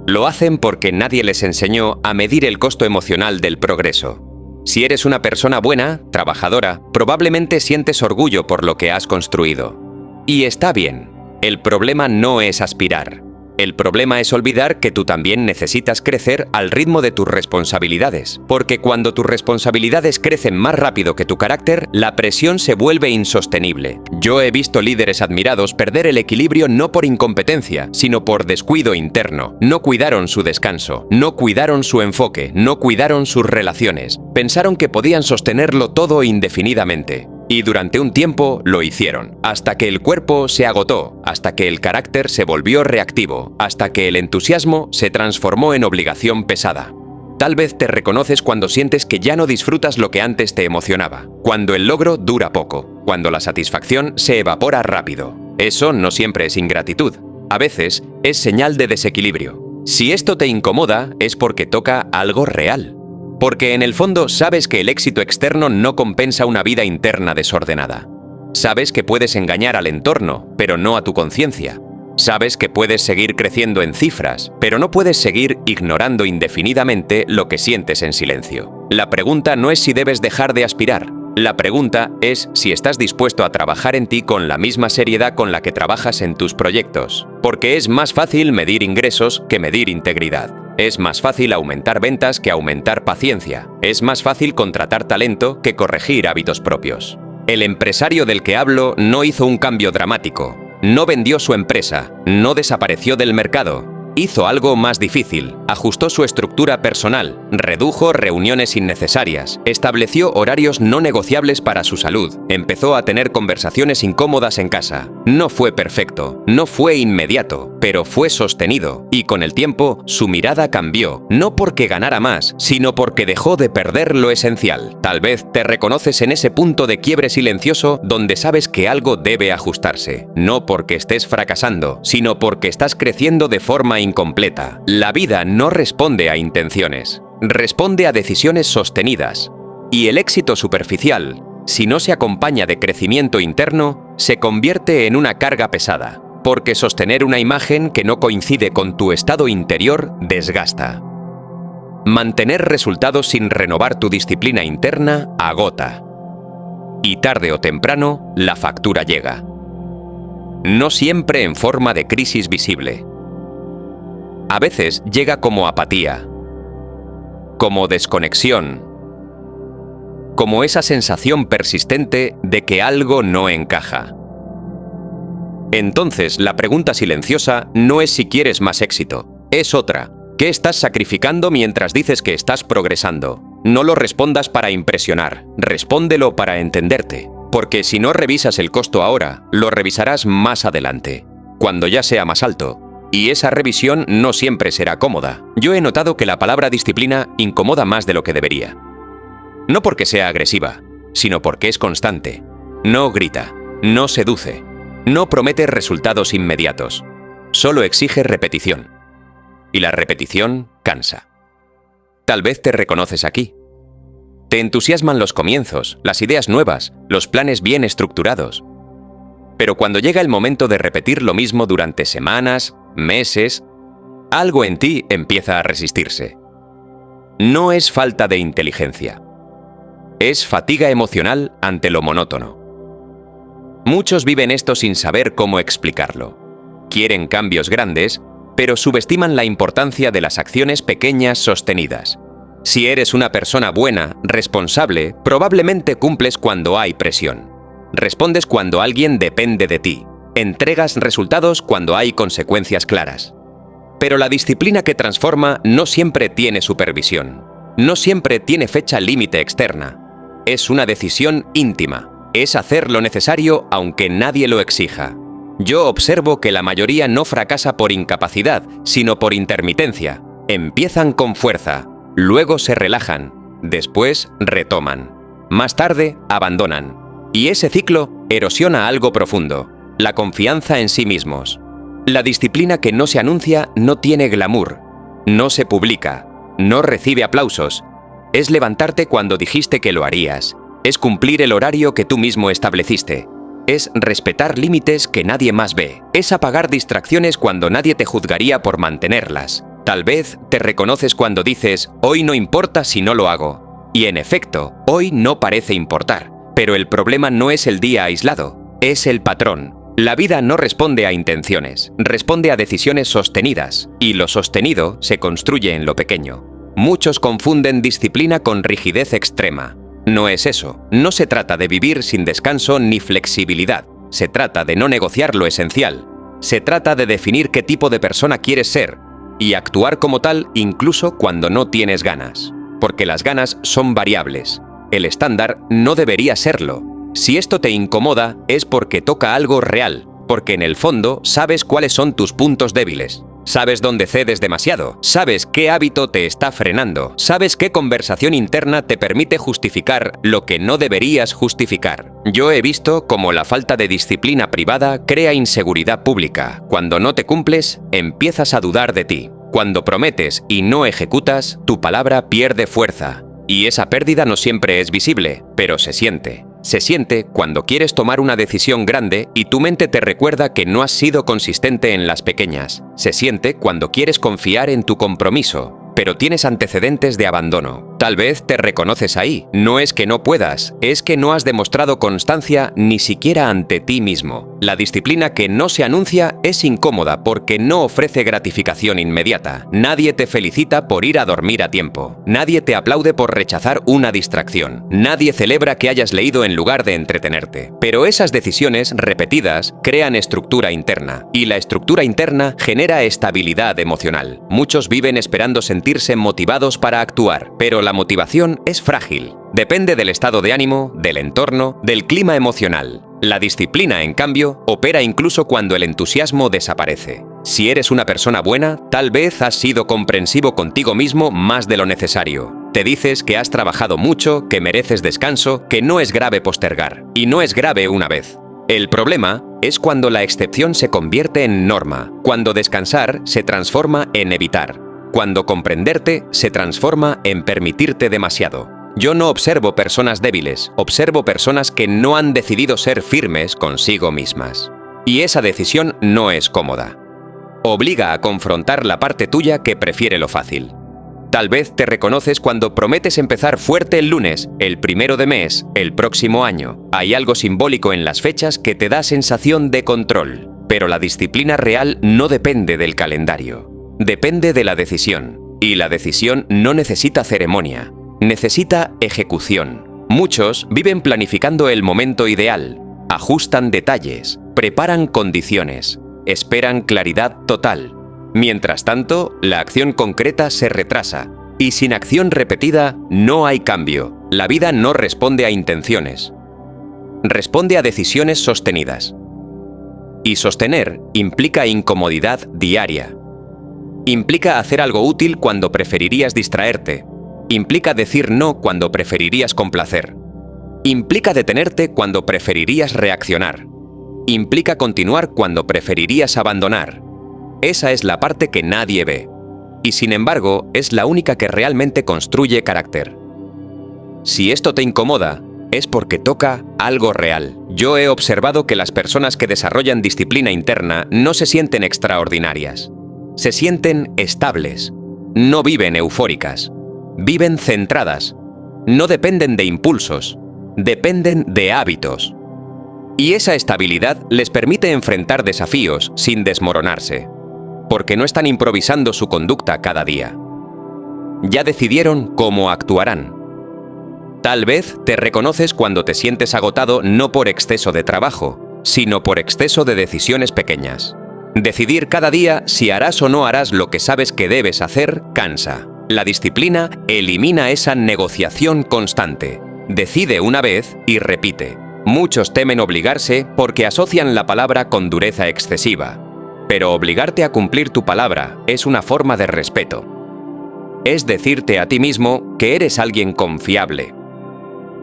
Lo hacen porque nadie les enseñó a medir el costo emocional del progreso. Si eres una persona buena, trabajadora, probablemente sientes orgullo por lo que has construido. Y está bien. El problema no es aspirar. El problema es olvidar que tú también necesitas crecer al ritmo de tus responsabilidades. Porque cuando tus responsabilidades crecen más rápido que tu carácter, la presión se vuelve insostenible. Yo he visto líderes admirados perder el equilibrio no por incompetencia, sino por descuido interno. No cuidaron su descanso, no cuidaron su enfoque, no cuidaron sus relaciones. Pensaron que podían sostenerlo todo indefinidamente. Y durante un tiempo lo hicieron, hasta que el cuerpo se agotó, hasta que el carácter se volvió reactivo, hasta que el entusiasmo se transformó en obligación pesada. Tal vez te reconoces cuando sientes que ya no disfrutas lo que antes te emocionaba, cuando el logro dura poco, cuando la satisfacción se evapora rápido. Eso no siempre es ingratitud, a veces es señal de desequilibrio. Si esto te incomoda, es porque toca algo real. Porque en el fondo sabes que el éxito externo no compensa una vida interna desordenada. Sabes que puedes engañar al entorno, pero no a tu conciencia. Sabes que puedes seguir creciendo en cifras, pero no puedes seguir ignorando indefinidamente lo que sientes en silencio. La pregunta no es si debes dejar de aspirar. La pregunta es si estás dispuesto a trabajar en ti con la misma seriedad con la que trabajas en tus proyectos. Porque es más fácil medir ingresos que medir integridad. Es más fácil aumentar ventas que aumentar paciencia. Es más fácil contratar talento que corregir hábitos propios. El empresario del que hablo no hizo un cambio dramático. No vendió su empresa. No desapareció del mercado. Hizo algo más difícil, ajustó su estructura personal, redujo reuniones innecesarias, estableció horarios no negociables para su salud, empezó a tener conversaciones incómodas en casa. No fue perfecto, no fue inmediato, pero fue sostenido, y con el tiempo su mirada cambió, no porque ganara más, sino porque dejó de perder lo esencial. Tal vez te reconoces en ese punto de quiebre silencioso donde sabes que algo debe ajustarse, no porque estés fracasando, sino porque estás creciendo de forma incompleta. La vida no responde a intenciones, responde a decisiones sostenidas. Y el éxito superficial, si no se acompaña de crecimiento interno, se convierte en una carga pesada, porque sostener una imagen que no coincide con tu estado interior desgasta. Mantener resultados sin renovar tu disciplina interna agota. Y tarde o temprano, la factura llega. No siempre en forma de crisis visible. A veces llega como apatía, como desconexión, como esa sensación persistente de que algo no encaja. Entonces, la pregunta silenciosa no es si quieres más éxito, es otra. ¿Qué estás sacrificando mientras dices que estás progresando? No lo respondas para impresionar, respóndelo para entenderte. Porque si no revisas el costo ahora, lo revisarás más adelante, cuando ya sea más alto. Y esa revisión no siempre será cómoda. Yo he notado que la palabra disciplina incomoda más de lo que debería. No porque sea agresiva, sino porque es constante. No grita, no seduce, no promete resultados inmediatos. Solo exige repetición. Y la repetición cansa. Tal vez te reconoces aquí. Te entusiasman los comienzos, las ideas nuevas, los planes bien estructurados. Pero cuando llega el momento de repetir lo mismo durante semanas, meses, algo en ti empieza a resistirse. No es falta de inteligencia. Es fatiga emocional ante lo monótono. Muchos viven esto sin saber cómo explicarlo. Quieren cambios grandes, pero subestiman la importancia de las acciones pequeñas sostenidas. Si eres una persona buena, responsable, probablemente cumples cuando hay presión. Respondes cuando alguien depende de ti. Entregas resultados cuando hay consecuencias claras. Pero la disciplina que transforma no siempre tiene supervisión. No siempre tiene fecha límite externa. Es una decisión íntima. Es hacer lo necesario aunque nadie lo exija. Yo observo que la mayoría no fracasa por incapacidad, sino por intermitencia. Empiezan con fuerza, luego se relajan, después retoman. Más tarde, abandonan. Y ese ciclo erosiona algo profundo, la confianza en sí mismos. La disciplina que no se anuncia no tiene glamour, no se publica, no recibe aplausos. Es levantarte cuando dijiste que lo harías. Es cumplir el horario que tú mismo estableciste. Es respetar límites que nadie más ve. Es apagar distracciones cuando nadie te juzgaría por mantenerlas. Tal vez te reconoces cuando dices, hoy no importa si no lo hago. Y en efecto, hoy no parece importar. Pero el problema no es el día aislado, es el patrón. La vida no responde a intenciones, responde a decisiones sostenidas. Y lo sostenido se construye en lo pequeño. Muchos confunden disciplina con rigidez extrema. No es eso. No se trata de vivir sin descanso ni flexibilidad. Se trata de no negociar lo esencial. Se trata de definir qué tipo de persona quieres ser y actuar como tal incluso cuando no tienes ganas. Porque las ganas son variables. El estándar no debería serlo. Si esto te incomoda es porque toca algo real, porque en el fondo sabes cuáles son tus puntos débiles. Sabes dónde cedes demasiado, sabes qué hábito te está frenando, sabes qué conversación interna te permite justificar lo que no deberías justificar. Yo he visto cómo la falta de disciplina privada crea inseguridad pública. Cuando no te cumples, empiezas a dudar de ti. Cuando prometes y no ejecutas, tu palabra pierde fuerza. Y esa pérdida no siempre es visible, pero se siente. Se siente cuando quieres tomar una decisión grande y tu mente te recuerda que no has sido consistente en las pequeñas. Se siente cuando quieres confiar en tu compromiso, pero tienes antecedentes de abandono. Tal vez te reconoces ahí. No es que no puedas, es que no has demostrado constancia ni siquiera ante ti mismo. La disciplina que no se anuncia es incómoda porque no ofrece gratificación inmediata. Nadie te felicita por ir a dormir a tiempo. Nadie te aplaude por rechazar una distracción. Nadie celebra que hayas leído en lugar de entretenerte. Pero esas decisiones repetidas crean estructura interna. Y la estructura interna genera estabilidad emocional. Muchos viven esperando sentirse motivados para actuar, pero la motivación es frágil. Depende del estado de ánimo, del entorno, del clima emocional. La disciplina, en cambio, opera incluso cuando el entusiasmo desaparece. Si eres una persona buena, tal vez has sido comprensivo contigo mismo más de lo necesario. Te dices que has trabajado mucho, que mereces descanso, que no es grave postergar. Y no es grave una vez. El problema es cuando la excepción se convierte en norma, cuando descansar se transforma en evitar, cuando comprenderte se transforma en permitirte demasiado. Yo no observo personas débiles, observo personas que no han decidido ser firmes consigo mismas. Y esa decisión no es cómoda. Obliga a confrontar la parte tuya que prefiere lo fácil. Tal vez te reconoces cuando prometes empezar fuerte el lunes, el 1 de mes, el próximo año. Hay algo simbólico en las fechas que te da sensación de control. Pero la disciplina real no depende del calendario. Depende de la decisión. Y la decisión no necesita ceremonia. Necesita ejecución. Muchos viven planificando el momento ideal. Ajustan detalles. Preparan condiciones. Esperan claridad total. Mientras tanto, la acción concreta se retrasa, y sin acción repetida no hay cambio. La vida no responde a intenciones. Responde a decisiones sostenidas. Y sostener implica incomodidad diaria. Implica hacer algo útil cuando preferirías distraerte. Implica decir no cuando preferirías complacer. Implica detenerte cuando preferirías reaccionar. Implica continuar cuando preferirías abandonar. Esa es la parte que nadie ve. Y sin embargo, es la única que realmente construye carácter. Si esto te incomoda, es porque toca algo real. Yo he observado que las personas que desarrollan disciplina interna no se sienten extraordinarias. Se sienten estables. No viven eufóricas. Viven centradas. No dependen de impulsos. Dependen de hábitos. Y esa estabilidad les permite enfrentar desafíos sin desmoronarse. Porque no están improvisando su conducta cada día. Ya decidieron cómo actuarán. Tal vez te reconoces cuando te sientes agotado no por exceso de trabajo, sino por exceso de decisiones pequeñas. Decidir cada día si harás o no harás lo que sabes que debes hacer cansa. La disciplina elimina esa negociación constante. Decide una vez y repite. Muchos temen obligarse porque asocian la palabra con dureza excesiva. Pero obligarte a cumplir tu palabra es una forma de respeto. Es decirte a ti mismo que eres alguien confiable,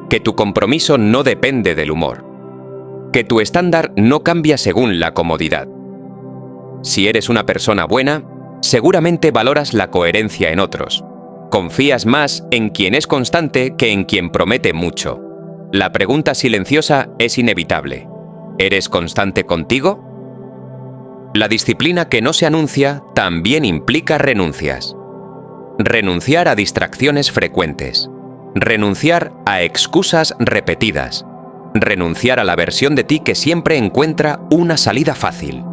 que tu compromiso no depende del humor, que tu estándar no cambia según la comodidad. Si eres una persona buena, seguramente valoras la coherencia en otros. Confías más en quien es constante que en quien promete mucho. La pregunta silenciosa es inevitable. ¿Eres constante contigo? La disciplina que no se anuncia también implica renuncias. Renunciar a distracciones frecuentes. Renunciar a excusas repetidas. Renunciar a la versión de ti que siempre encuentra una salida fácil.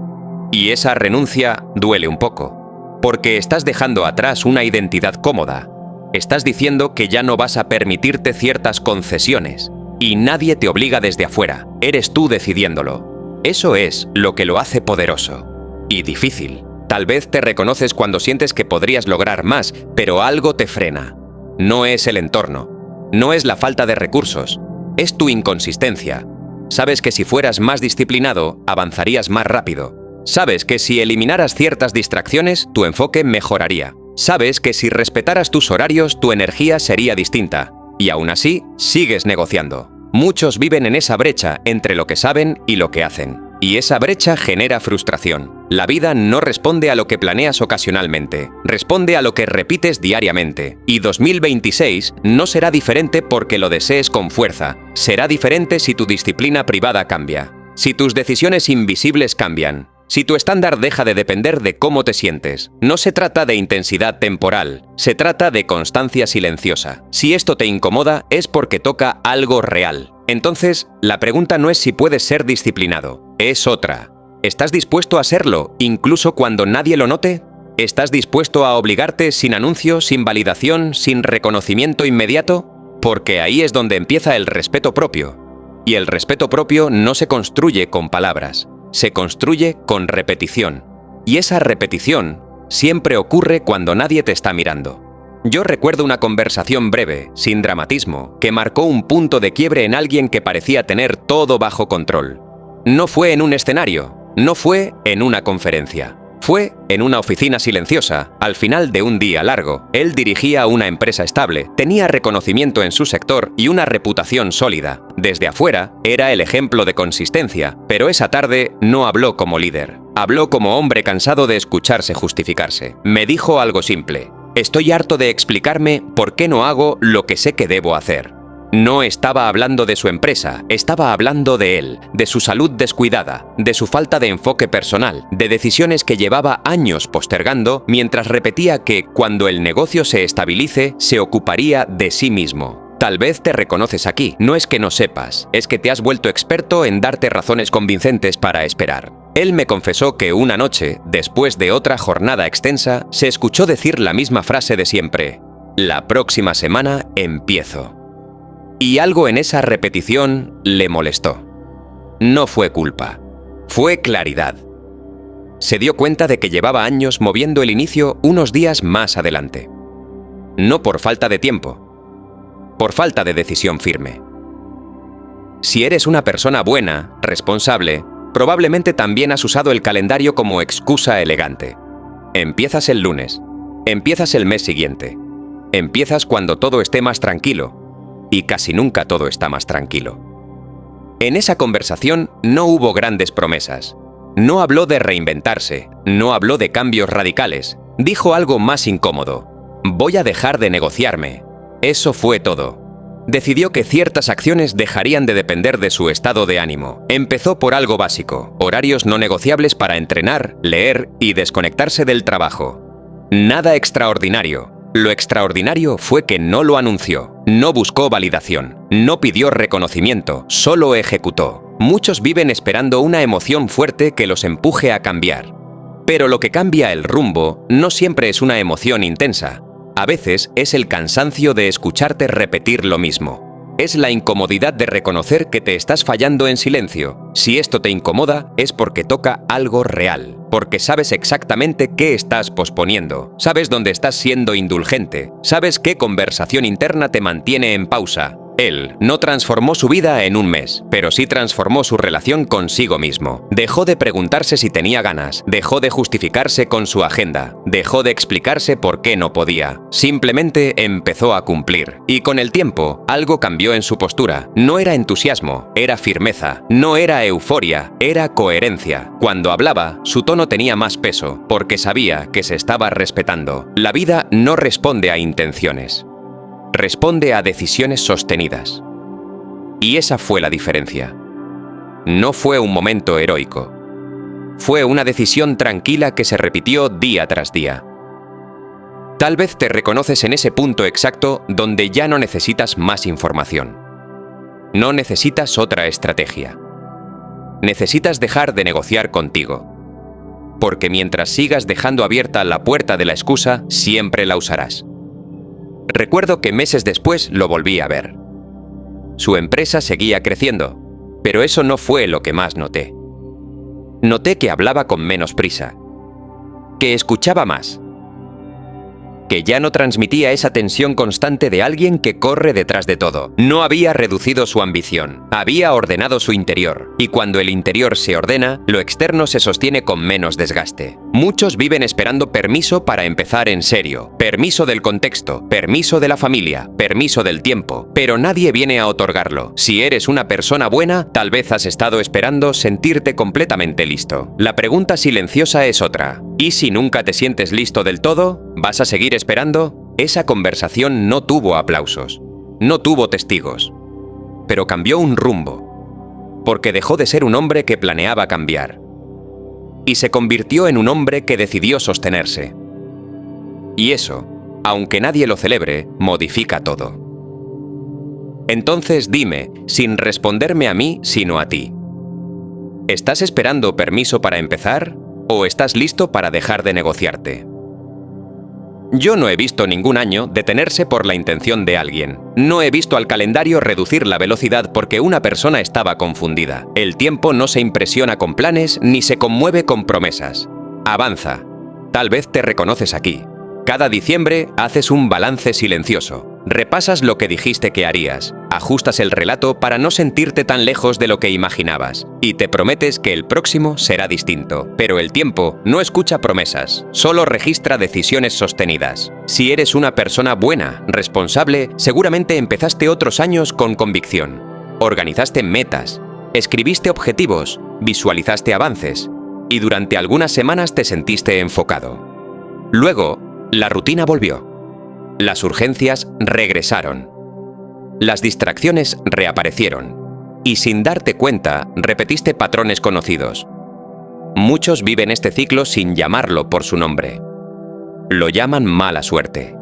Y esa renuncia duele un poco, porque estás dejando atrás una identidad cómoda. Estás diciendo que ya no vas a permitirte ciertas concesiones. Y nadie te obliga desde afuera, eres tú decidiéndolo. Eso es lo que lo hace poderoso. Y difícil. Tal vez te reconoces cuando sientes que podrías lograr más, pero algo te frena. No es el entorno. No es la falta de recursos. Es tu inconsistencia. Sabes que si fueras más disciplinado, avanzarías más rápido. Sabes que si eliminaras ciertas distracciones, tu enfoque mejoraría. Sabes que si respetaras tus horarios, tu energía sería distinta. Y aún así, sigues negociando. Muchos viven en esa brecha entre lo que saben y lo que hacen. Y esa brecha genera frustración. La vida no responde a lo que planeas ocasionalmente, responde a lo que repites diariamente. Y 2026 no será diferente porque lo desees con fuerza. Será diferente si tu disciplina privada cambia, si tus decisiones invisibles cambian, Si tu estándar deja de depender de cómo te sientes, no se trata de intensidad temporal, se trata de constancia silenciosa. Si esto te incomoda, es porque toca algo real. Entonces, la pregunta no es si puedes ser disciplinado, es otra. ¿Estás dispuesto a serlo, incluso cuando nadie lo note? ¿Estás dispuesto a obligarte sin anuncio, sin validación, sin reconocimiento inmediato? Porque ahí es donde empieza el respeto propio. Y el respeto propio no se construye con palabras. Se construye con repetición. Y esa repetición siempre ocurre cuando nadie te está mirando. Yo recuerdo una conversación breve, sin dramatismo, que marcó un punto de quiebre en alguien que parecía tener todo bajo control. No fue en un escenario, no fue en una conferencia. Fue en una oficina silenciosa, al final de un día largo. Él dirigía una empresa estable, tenía reconocimiento en su sector y una reputación sólida. Desde afuera, era el ejemplo de consistencia, pero esa tarde no habló como líder. Habló como hombre cansado de escucharse justificarse. Me dijo algo simple: estoy harto de explicarme por qué no hago lo que sé que debo hacer. No estaba hablando de su empresa, estaba hablando de él, de su salud descuidada, de su falta de enfoque personal, de decisiones que llevaba años postergando mientras repetía que cuando el negocio se estabilice, se ocuparía de sí mismo. Tal vez te reconoces aquí, no es que no sepas, es que te has vuelto experto en darte razones convincentes para esperar. Él me confesó que una noche, después de otra jornada extensa, se escuchó decir la misma frase de siempre: la próxima semana empiezo. Y algo en esa repetición le molestó. No fue culpa, fue claridad. Se dio cuenta de que llevaba años moviendo el inicio unos días más adelante. No por falta de tiempo, por falta de decisión firme. Si eres una persona buena, responsable, probablemente también has usado el calendario como excusa elegante. Empiezas el lunes, empiezas el mes siguiente, empiezas cuando todo esté más tranquilo. Y casi nunca todo está más tranquilo. En esa conversación no hubo grandes promesas. No habló de reinventarse, no habló de cambios radicales. Dijo algo más incómodo: voy a dejar de negociarme. Eso fue todo. Decidió que ciertas acciones dejarían de depender de su estado de ánimo. Empezó por algo básico: horarios no negociables para entrenar, leer y desconectarse del trabajo. Nada extraordinario. Lo extraordinario fue que no lo anunció, no buscó validación, no pidió reconocimiento, solo ejecutó. Muchos viven esperando una emoción fuerte que los empuje a cambiar. Pero lo que cambia el rumbo no siempre es una emoción intensa. A veces es el cansancio de escucharte repetir lo mismo. Es la incomodidad de reconocer que te estás fallando en silencio. Si esto te incomoda, es porque toca algo real, porque sabes exactamente qué estás posponiendo, sabes dónde estás siendo indulgente, sabes qué conversación interna te mantiene en pausa. Él no transformó su vida en un mes, pero sí transformó su relación consigo mismo. Dejó de preguntarse si tenía ganas, dejó de justificarse con su agenda, dejó de explicarse por qué no podía. Simplemente empezó a cumplir. Y con el tiempo, algo cambió en su postura. No era entusiasmo, era firmeza. No era euforia, era coherencia. Cuando hablaba, su tono tenía más peso, porque sabía que se estaba respetando. La vida no responde a intenciones. Responde a decisiones sostenidas. Y esa fue la diferencia. No fue un momento heroico. Fue una decisión tranquila que se repitió día tras día. Tal vez te reconoces en ese punto exacto donde ya no necesitas más información. No necesitas otra estrategia. Necesitas dejar de negociar contigo. Porque mientras sigas dejando abierta la puerta de la excusa, siempre la usarás. Recuerdo que meses después lo volví a ver. Su empresa seguía creciendo, pero eso no fue lo que más noté. Noté que hablaba con menos prisa, que escuchaba más, que ya no transmitía esa tensión constante de alguien que corre detrás de todo. No había reducido su ambición, había ordenado su interior, y cuando el interior se ordena, lo externo se sostiene con menos desgaste. Muchos viven esperando permiso para empezar en serio, permiso del contexto, permiso de la familia, permiso del tiempo, pero nadie viene a otorgarlo. Si eres una persona buena, tal vez has estado esperando sentirte completamente listo. La pregunta silenciosa es otra: ¿y si nunca te sientes listo del todo? ¿Vas a seguir esperando? Esa conversación no tuvo aplausos, no tuvo testigos, pero cambió un rumbo, porque dejó de ser un hombre que planeaba cambiar. y se convirtió en un hombre que decidió sostenerse. Y eso, aunque nadie lo celebre, modifica todo. Entonces dime, sin responderme a mí, sino a ti. ¿Estás esperando permiso para empezar o estás listo para dejar de negociarte? Yo no he visto ningún año detenerse por la intención de alguien. No he visto al calendario reducir la velocidad porque una persona estaba confundida. El tiempo no se impresiona con planes ni se conmueve con promesas. Avanza. Tal vez te reconoces aquí. Cada diciembre haces un balance silencioso. Repasas lo que dijiste que harías, ajustas el relato para no sentirte tan lejos de lo que imaginabas, y te prometes que el próximo será distinto. Pero el tiempo no escucha promesas, solo registra decisiones sostenidas. Si eres una persona buena, responsable, seguramente empezaste otros años con convicción. Organizaste metas, escribiste objetivos, visualizaste avances, y durante algunas semanas te sentiste enfocado. Luego, la rutina volvió. Las urgencias regresaron. Las distracciones reaparecieron. Y sin darte cuenta, repetiste patrones conocidos. Muchos viven este ciclo sin llamarlo por su nombre. Lo llaman mala suerte.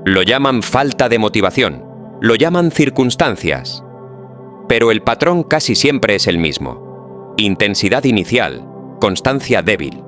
Lo llaman falta de motivación. Lo llaman circunstancias. Pero el patrón casi siempre es el mismo. Intensidad inicial, constancia débil.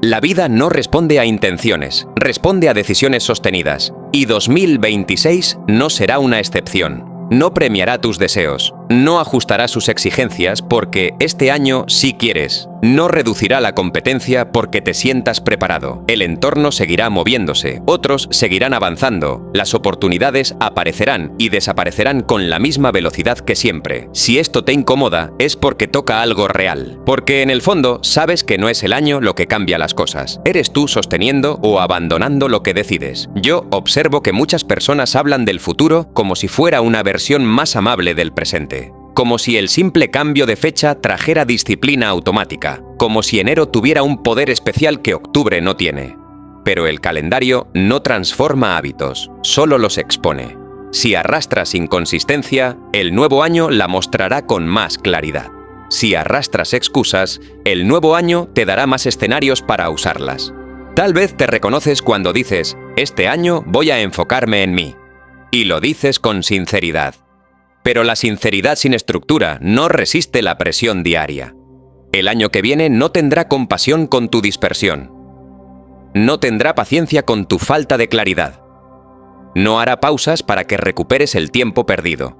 La vida no responde a intenciones, responde a decisiones sostenidas. Y 2026 no será una excepción. No premiará tus deseos, no ajustará sus exigencias porque este año sí quieres. No reducirá la competencia porque te sientas preparado. El entorno seguirá moviéndose, otros seguirán avanzando, las oportunidades aparecerán y desaparecerán con la misma velocidad que siempre. Si esto te incomoda, es porque toca algo real. Porque en el fondo sabes que no es el año lo que cambia las cosas. Eres tú sosteniendo o abandonando lo que decides. Yo observo que muchas personas hablan del futuro como si fuera una versión más amable del presente. Como si el simple cambio de fecha trajera disciplina automática, como si enero tuviera un poder especial que octubre no tiene. Pero el calendario no transforma hábitos, solo los expone. Si arrastras inconsistencia, el nuevo año la mostrará con más claridad. Si arrastras excusas, el nuevo año te dará más escenarios para usarlas. Tal vez te reconoces cuando dices, este año voy a enfocarme en mí. Y lo dices con sinceridad. Pero la sinceridad sin estructura no resiste la presión diaria. El año que viene no tendrá compasión con tu dispersión. No tendrá paciencia con tu falta de claridad. No hará pausas para que recuperes el tiempo perdido.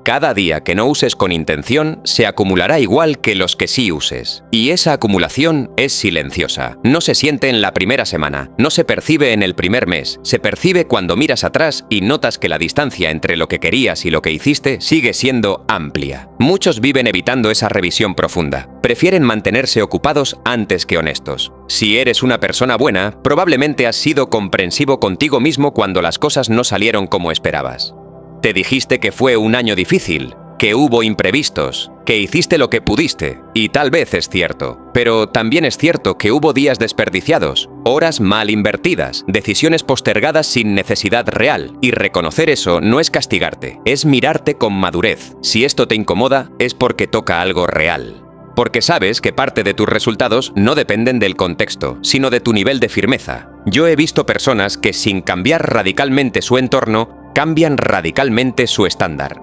Cada día que no uses con intención se acumulará igual que los que sí uses. Y esa acumulación es silenciosa. No se siente en la primera semana, no se percibe en el primer mes. Se percibe cuando miras atrás y notas que la distancia entre lo que querías y lo que hiciste sigue siendo amplia. Muchos viven evitando esa revisión profunda. Prefieren mantenerse ocupados antes que honestos. Si eres una persona buena, probablemente has sido comprensivo contigo mismo cuando las cosas no salieron como esperabas. Te dijiste que fue un año difícil, que hubo imprevistos, que hiciste lo que pudiste, y tal vez es cierto. Pero también es cierto que hubo días desperdiciados, horas mal invertidas, decisiones postergadas sin necesidad real, y reconocer eso no es castigarte, es mirarte con madurez. Si esto te incomoda, es porque toca algo real. Porque sabes que parte de tus resultados no dependen del contexto, sino de tu nivel de firmeza. Yo he visto personas que sin cambiar radicalmente su entorno, cambian radicalmente su estándar.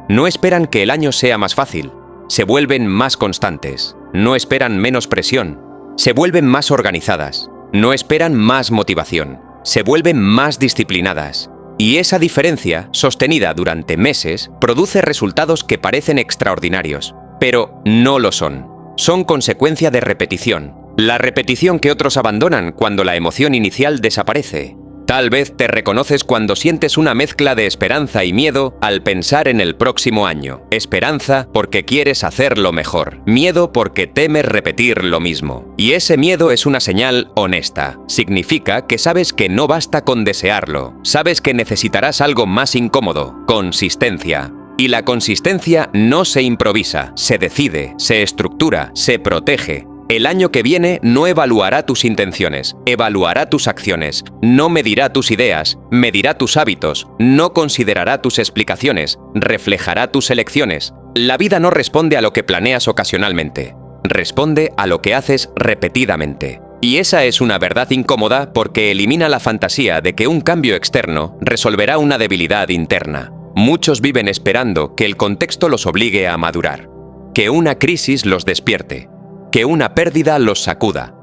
No esperan que el año sea más fácil, se vuelven más constantes. No esperan menos presión, se vuelven más organizadas. No esperan más motivación, se vuelven más disciplinadas. Y esa diferencia, sostenida durante meses, produce resultados que parecen extraordinarios, pero no lo son. Son consecuencia de repetición. La repetición que otros abandonan cuando la emoción inicial desaparece. Tal vez te reconoces cuando sientes una mezcla de esperanza y miedo al pensar en el próximo año. Esperanza porque quieres hacerlo mejor. Miedo porque temes repetir lo mismo. Y ese miedo es una señal honesta. Significa que sabes que no basta con desearlo. Sabes que necesitarás algo más incómodo. Consistencia. Y la consistencia no se improvisa, se decide, se estructura, se protege. El año que viene no evaluará tus intenciones, evaluará tus acciones, no medirá tus ideas, medirá tus hábitos, no considerará tus explicaciones, reflejará tus elecciones. La vida no responde a lo que planeas ocasionalmente. responde a lo que haces repetidamente. Y esa es una verdad incómoda porque elimina la fantasía de que un cambio externo resolverá una debilidad interna. Muchos viven esperando que el contexto los obligue a madurar, que una crisis los despierte, que una pérdida los sacuda.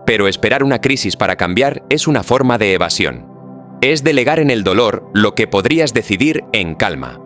Pero esperar una crisis para cambiar es una forma de evasión. Es delegar en el dolor lo que podrías decidir en calma.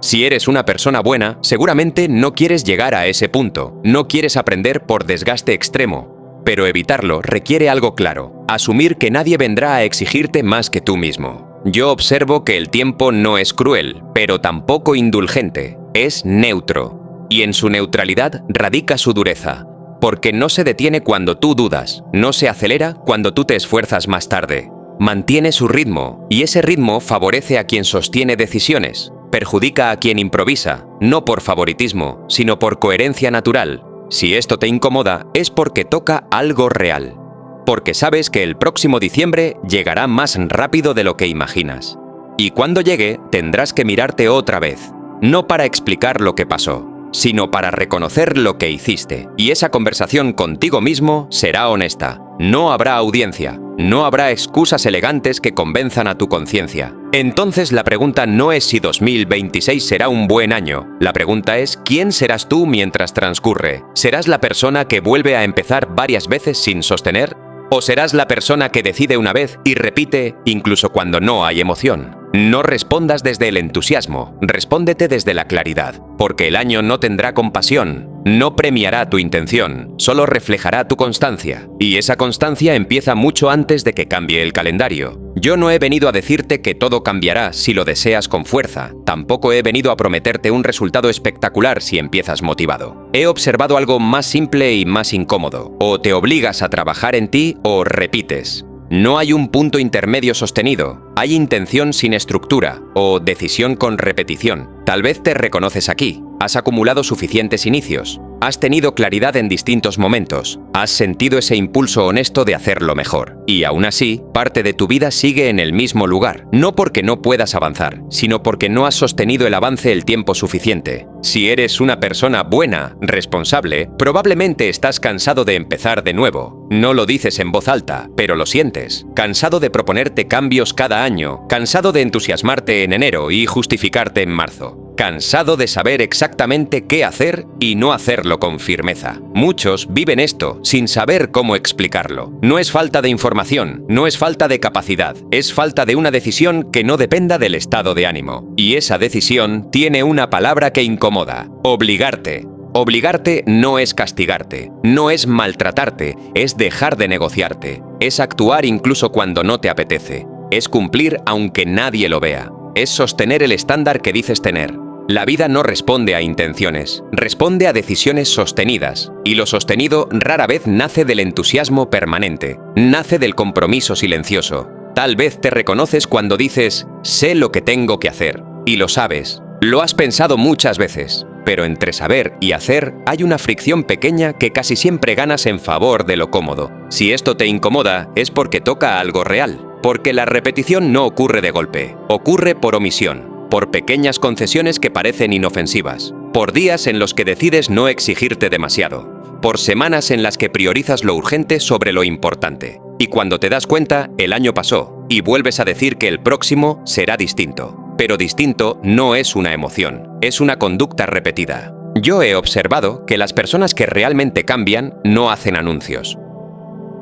Si eres una persona buena, seguramente no quieres llegar a ese punto, no quieres aprender por desgaste extremo. Pero evitarlo requiere algo claro, asumir que nadie vendrá a exigirte más que tú mismo. Yo observo que el tiempo no es cruel, pero tampoco indulgente, es neutro. Y en su neutralidad radica su dureza, porque no se detiene cuando tú dudas, no se acelera cuando tú te esfuerzas más tarde. Mantiene su ritmo, y ese ritmo favorece a quien sostiene decisiones, perjudica a quien improvisa, no por favoritismo, sino por coherencia natural. Si esto te incomoda, es porque toca algo real. Porque sabes que el próximo diciembre llegará más rápido de lo que imaginas. Y cuando llegue, tendrás que mirarte otra vez. No para explicar lo que pasó, sino para reconocer lo que hiciste. Y esa conversación contigo mismo será honesta. No habrá audiencia. No habrá excusas elegantes que convenzan a tu conciencia. Entonces la pregunta no es si 2026 será un buen año. La pregunta es ¿quién serás tú mientras transcurre? ¿Serás la persona que vuelve a empezar varias veces sin sostener? ¿O serás la persona que decide una vez y repite incluso cuando no hay emoción? No respondas desde el entusiasmo, respóndete desde la claridad, porque el año no tendrá compasión, no premiará tu intención, solo reflejará tu constancia, y esa constancia empieza mucho antes de que cambie el calendario. Yo no he venido a decirte que todo cambiará si lo deseas con fuerza, tampoco he venido a prometerte un resultado espectacular si empiezas motivado. He observado algo más simple y más incómodo, o te obligas a trabajar en ti o repites. No hay un punto intermedio sostenido, hay intención sin estructura o decisión con repetición. Tal vez te reconoces aquí, has acumulado suficientes inicios, has tenido claridad en distintos momentos, has sentido ese impulso honesto de hacerlo mejor. Y aún así, parte de tu vida sigue en el mismo lugar, no porque no puedas avanzar, sino porque no has sostenido el avance el tiempo suficiente. Si eres una persona buena, responsable, probablemente estás cansado de empezar de nuevo. No lo dices en voz alta, pero lo sientes. Cansado de proponerte cambios cada año, cansado de entusiasmarte en enero y justificarte en marzo. Cansado de saber exactamente qué hacer y no hacerlo con firmeza. Muchos viven esto sin saber cómo explicarlo. No es falta de información, no es falta de capacidad, es falta de una decisión que no dependa del estado de ánimo. Y esa decisión tiene una palabra que incomoda: obligarte. Obligarte no es castigarte, no es maltratarte, es dejar de negociarte, es actuar incluso cuando no te apetece, es cumplir aunque nadie lo vea, es sostener el estándar que dices tener. La vida no responde a intenciones, responde a decisiones sostenidas, y lo sostenido rara vez nace del entusiasmo permanente, nace del compromiso silencioso. Tal vez te reconoces cuando dices, sé lo que tengo que hacer, y lo sabes, lo has pensado muchas veces. Pero entre saber y hacer hay una fricción pequeña que casi siempre ganas en favor de lo cómodo. Si esto te incomoda, es porque toca algo real, porque la repetición no ocurre de golpe, ocurre por omisión, por pequeñas concesiones que parecen inofensivas, por días en los que decides no exigirte demasiado, por semanas en las que priorizas lo urgente sobre lo importante. Y cuando te das cuenta, el año pasó, y vuelves a decir que el próximo será distinto. Pero distinto no es una emoción, es una conducta repetida. Yo he observado que las personas que realmente cambian no hacen anuncios.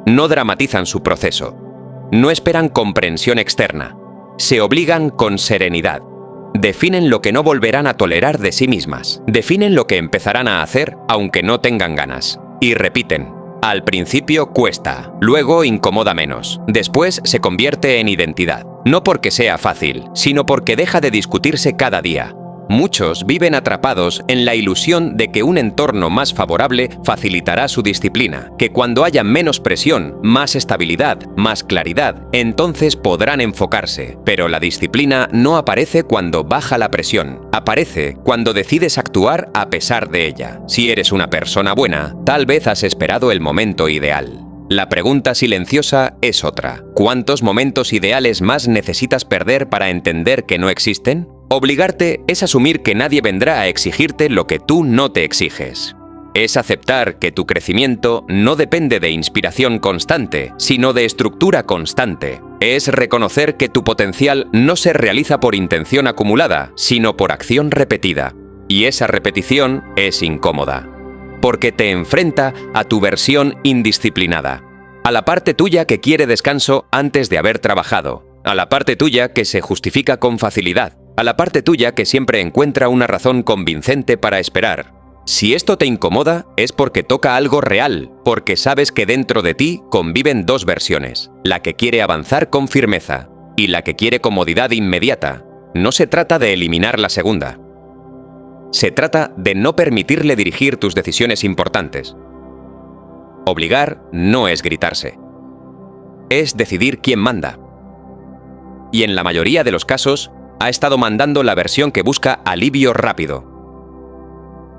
No dramatizan su proceso. No esperan comprensión externa. Se obligan con serenidad. Definen lo que no volverán a tolerar de sí mismas. Definen lo que empezarán a hacer aunque no tengan ganas. Y repiten. Al principio cuesta, luego incomoda menos, después se convierte en identidad. No porque sea fácil, sino porque deja de discutirse cada día. Muchos viven atrapados en la ilusión de que un entorno más favorable facilitará su disciplina, que cuando haya menos presión, más estabilidad, más claridad, entonces podrán enfocarse. Pero la disciplina no aparece cuando baja la presión, aparece cuando decides actuar a pesar de ella. Si eres una persona buena, tal vez has esperado el momento ideal. La pregunta silenciosa es otra. ¿Cuántos momentos ideales más necesitas perder para entender que no existen? Obligarte es asumir que nadie vendrá a exigirte lo que tú no te exiges. Es aceptar que tu crecimiento no depende de inspiración constante, sino de estructura constante. Es reconocer que tu potencial no se realiza por intención acumulada, sino por acción repetida. Y esa repetición es incómoda, porque te enfrenta a tu versión indisciplinada, a la parte tuya que quiere descanso antes de haber trabajado, a la parte tuya que se justifica con facilidad, a la parte tuya que siempre encuentra una razón convincente para esperar. Si esto te incomoda, es porque toca algo real, porque sabes que dentro de ti conviven dos versiones, la que quiere avanzar con firmeza y la que quiere comodidad inmediata. No se trata de eliminar la segunda. Se trata de no permitirle dirigir tus decisiones importantes. Obligar no es gritarse. Es decidir quién manda. Y en la mayoría de los casos, ha estado mandando la versión que busca alivio rápido.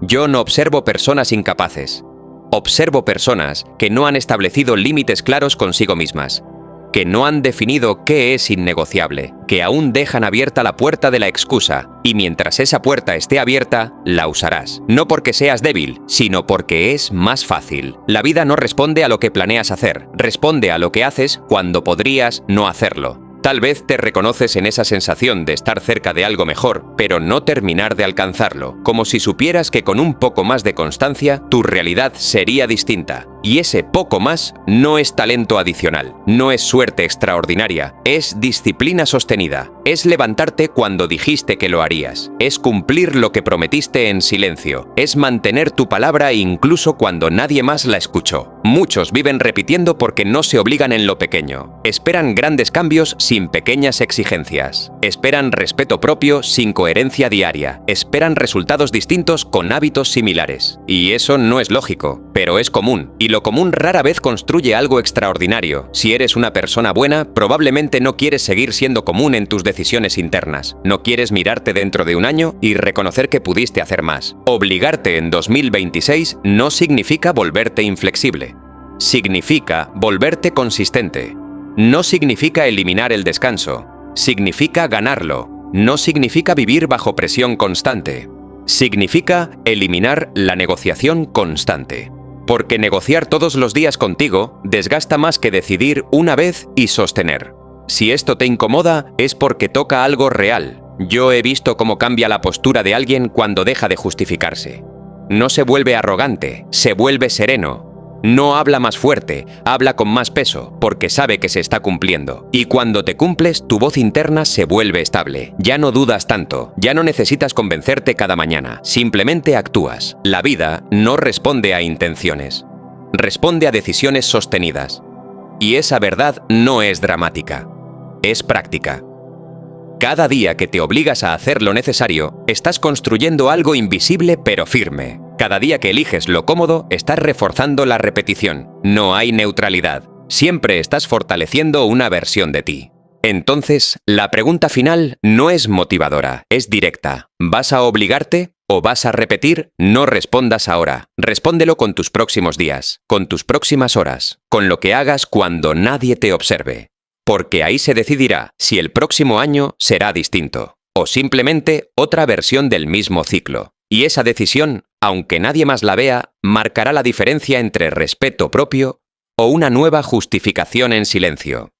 Yo no observo personas incapaces. Observo personas que no han establecido límites claros consigo mismas, que no han definido qué es innegociable, que aún dejan abierta la puerta de la excusa, y mientras esa puerta esté abierta, la usarás. No porque seas débil, sino porque es más fácil. La vida no responde a lo que planeas hacer, responde a lo que haces cuando podrías no hacerlo. Tal vez te reconoces en esa sensación de estar cerca de algo mejor, pero no terminar de alcanzarlo, como si supieras que con un poco más de constancia, tu realidad sería distinta. Y ese poco más no es talento adicional, no es suerte extraordinaria, es disciplina sostenida, es levantarte cuando dijiste que lo harías, es cumplir lo que prometiste en silencio, es mantener tu palabra incluso cuando nadie más la escuchó. Muchos viven repitiendo porque no se obligan en lo pequeño, esperan grandes cambios sin pequeñas exigencias, esperan respeto propio sin coherencia diaria, esperan resultados distintos con hábitos similares. Y eso no es lógico, pero es común, y lo común rara vez construye algo extraordinario. Si eres una persona buena, probablemente no quieres seguir siendo común en tus decisiones internas. No quieres mirarte dentro de un año y reconocer que pudiste hacer más. Obligarte en 2026 no significa volverte inflexible. Significa volverte consistente. No significa eliminar el descanso. Significa ganarlo. No significa vivir bajo presión constante. Significa eliminar la negociación constante. Porque negociar todos los días contigo desgasta más que decidir una vez y sostener. Si esto te incomoda, es porque toca algo real. Yo he visto cómo cambia la postura de alguien cuando deja de justificarse. No se vuelve arrogante, se vuelve sereno. No habla más fuerte, habla con más peso, porque sabe que se está cumpliendo. Y cuando te cumples, tu voz interna se vuelve estable. Ya no dudas tanto, ya no necesitas convencerte cada mañana, simplemente actúas. La vida no responde a intenciones, responde a decisiones sostenidas. Y esa verdad no es dramática, es práctica. Cada día que te obligas a hacer lo necesario, estás construyendo algo invisible pero firme. Cada día que eliges lo cómodo, estás reforzando la repetición. No hay neutralidad. Siempre estás fortaleciendo una versión de ti. Entonces, la pregunta final no es motivadora, es directa. ¿Vas a obligarte o vas a repetir? No respondas ahora. Respóndelo con tus próximos días, con tus próximas horas, con lo que hagas cuando nadie te observe. Porque ahí se decidirá si el próximo año será distinto, o simplemente otra versión del mismo ciclo. Y esa decisión, aunque nadie más la vea, marcará la diferencia entre respeto propio o una nueva justificación en silencio.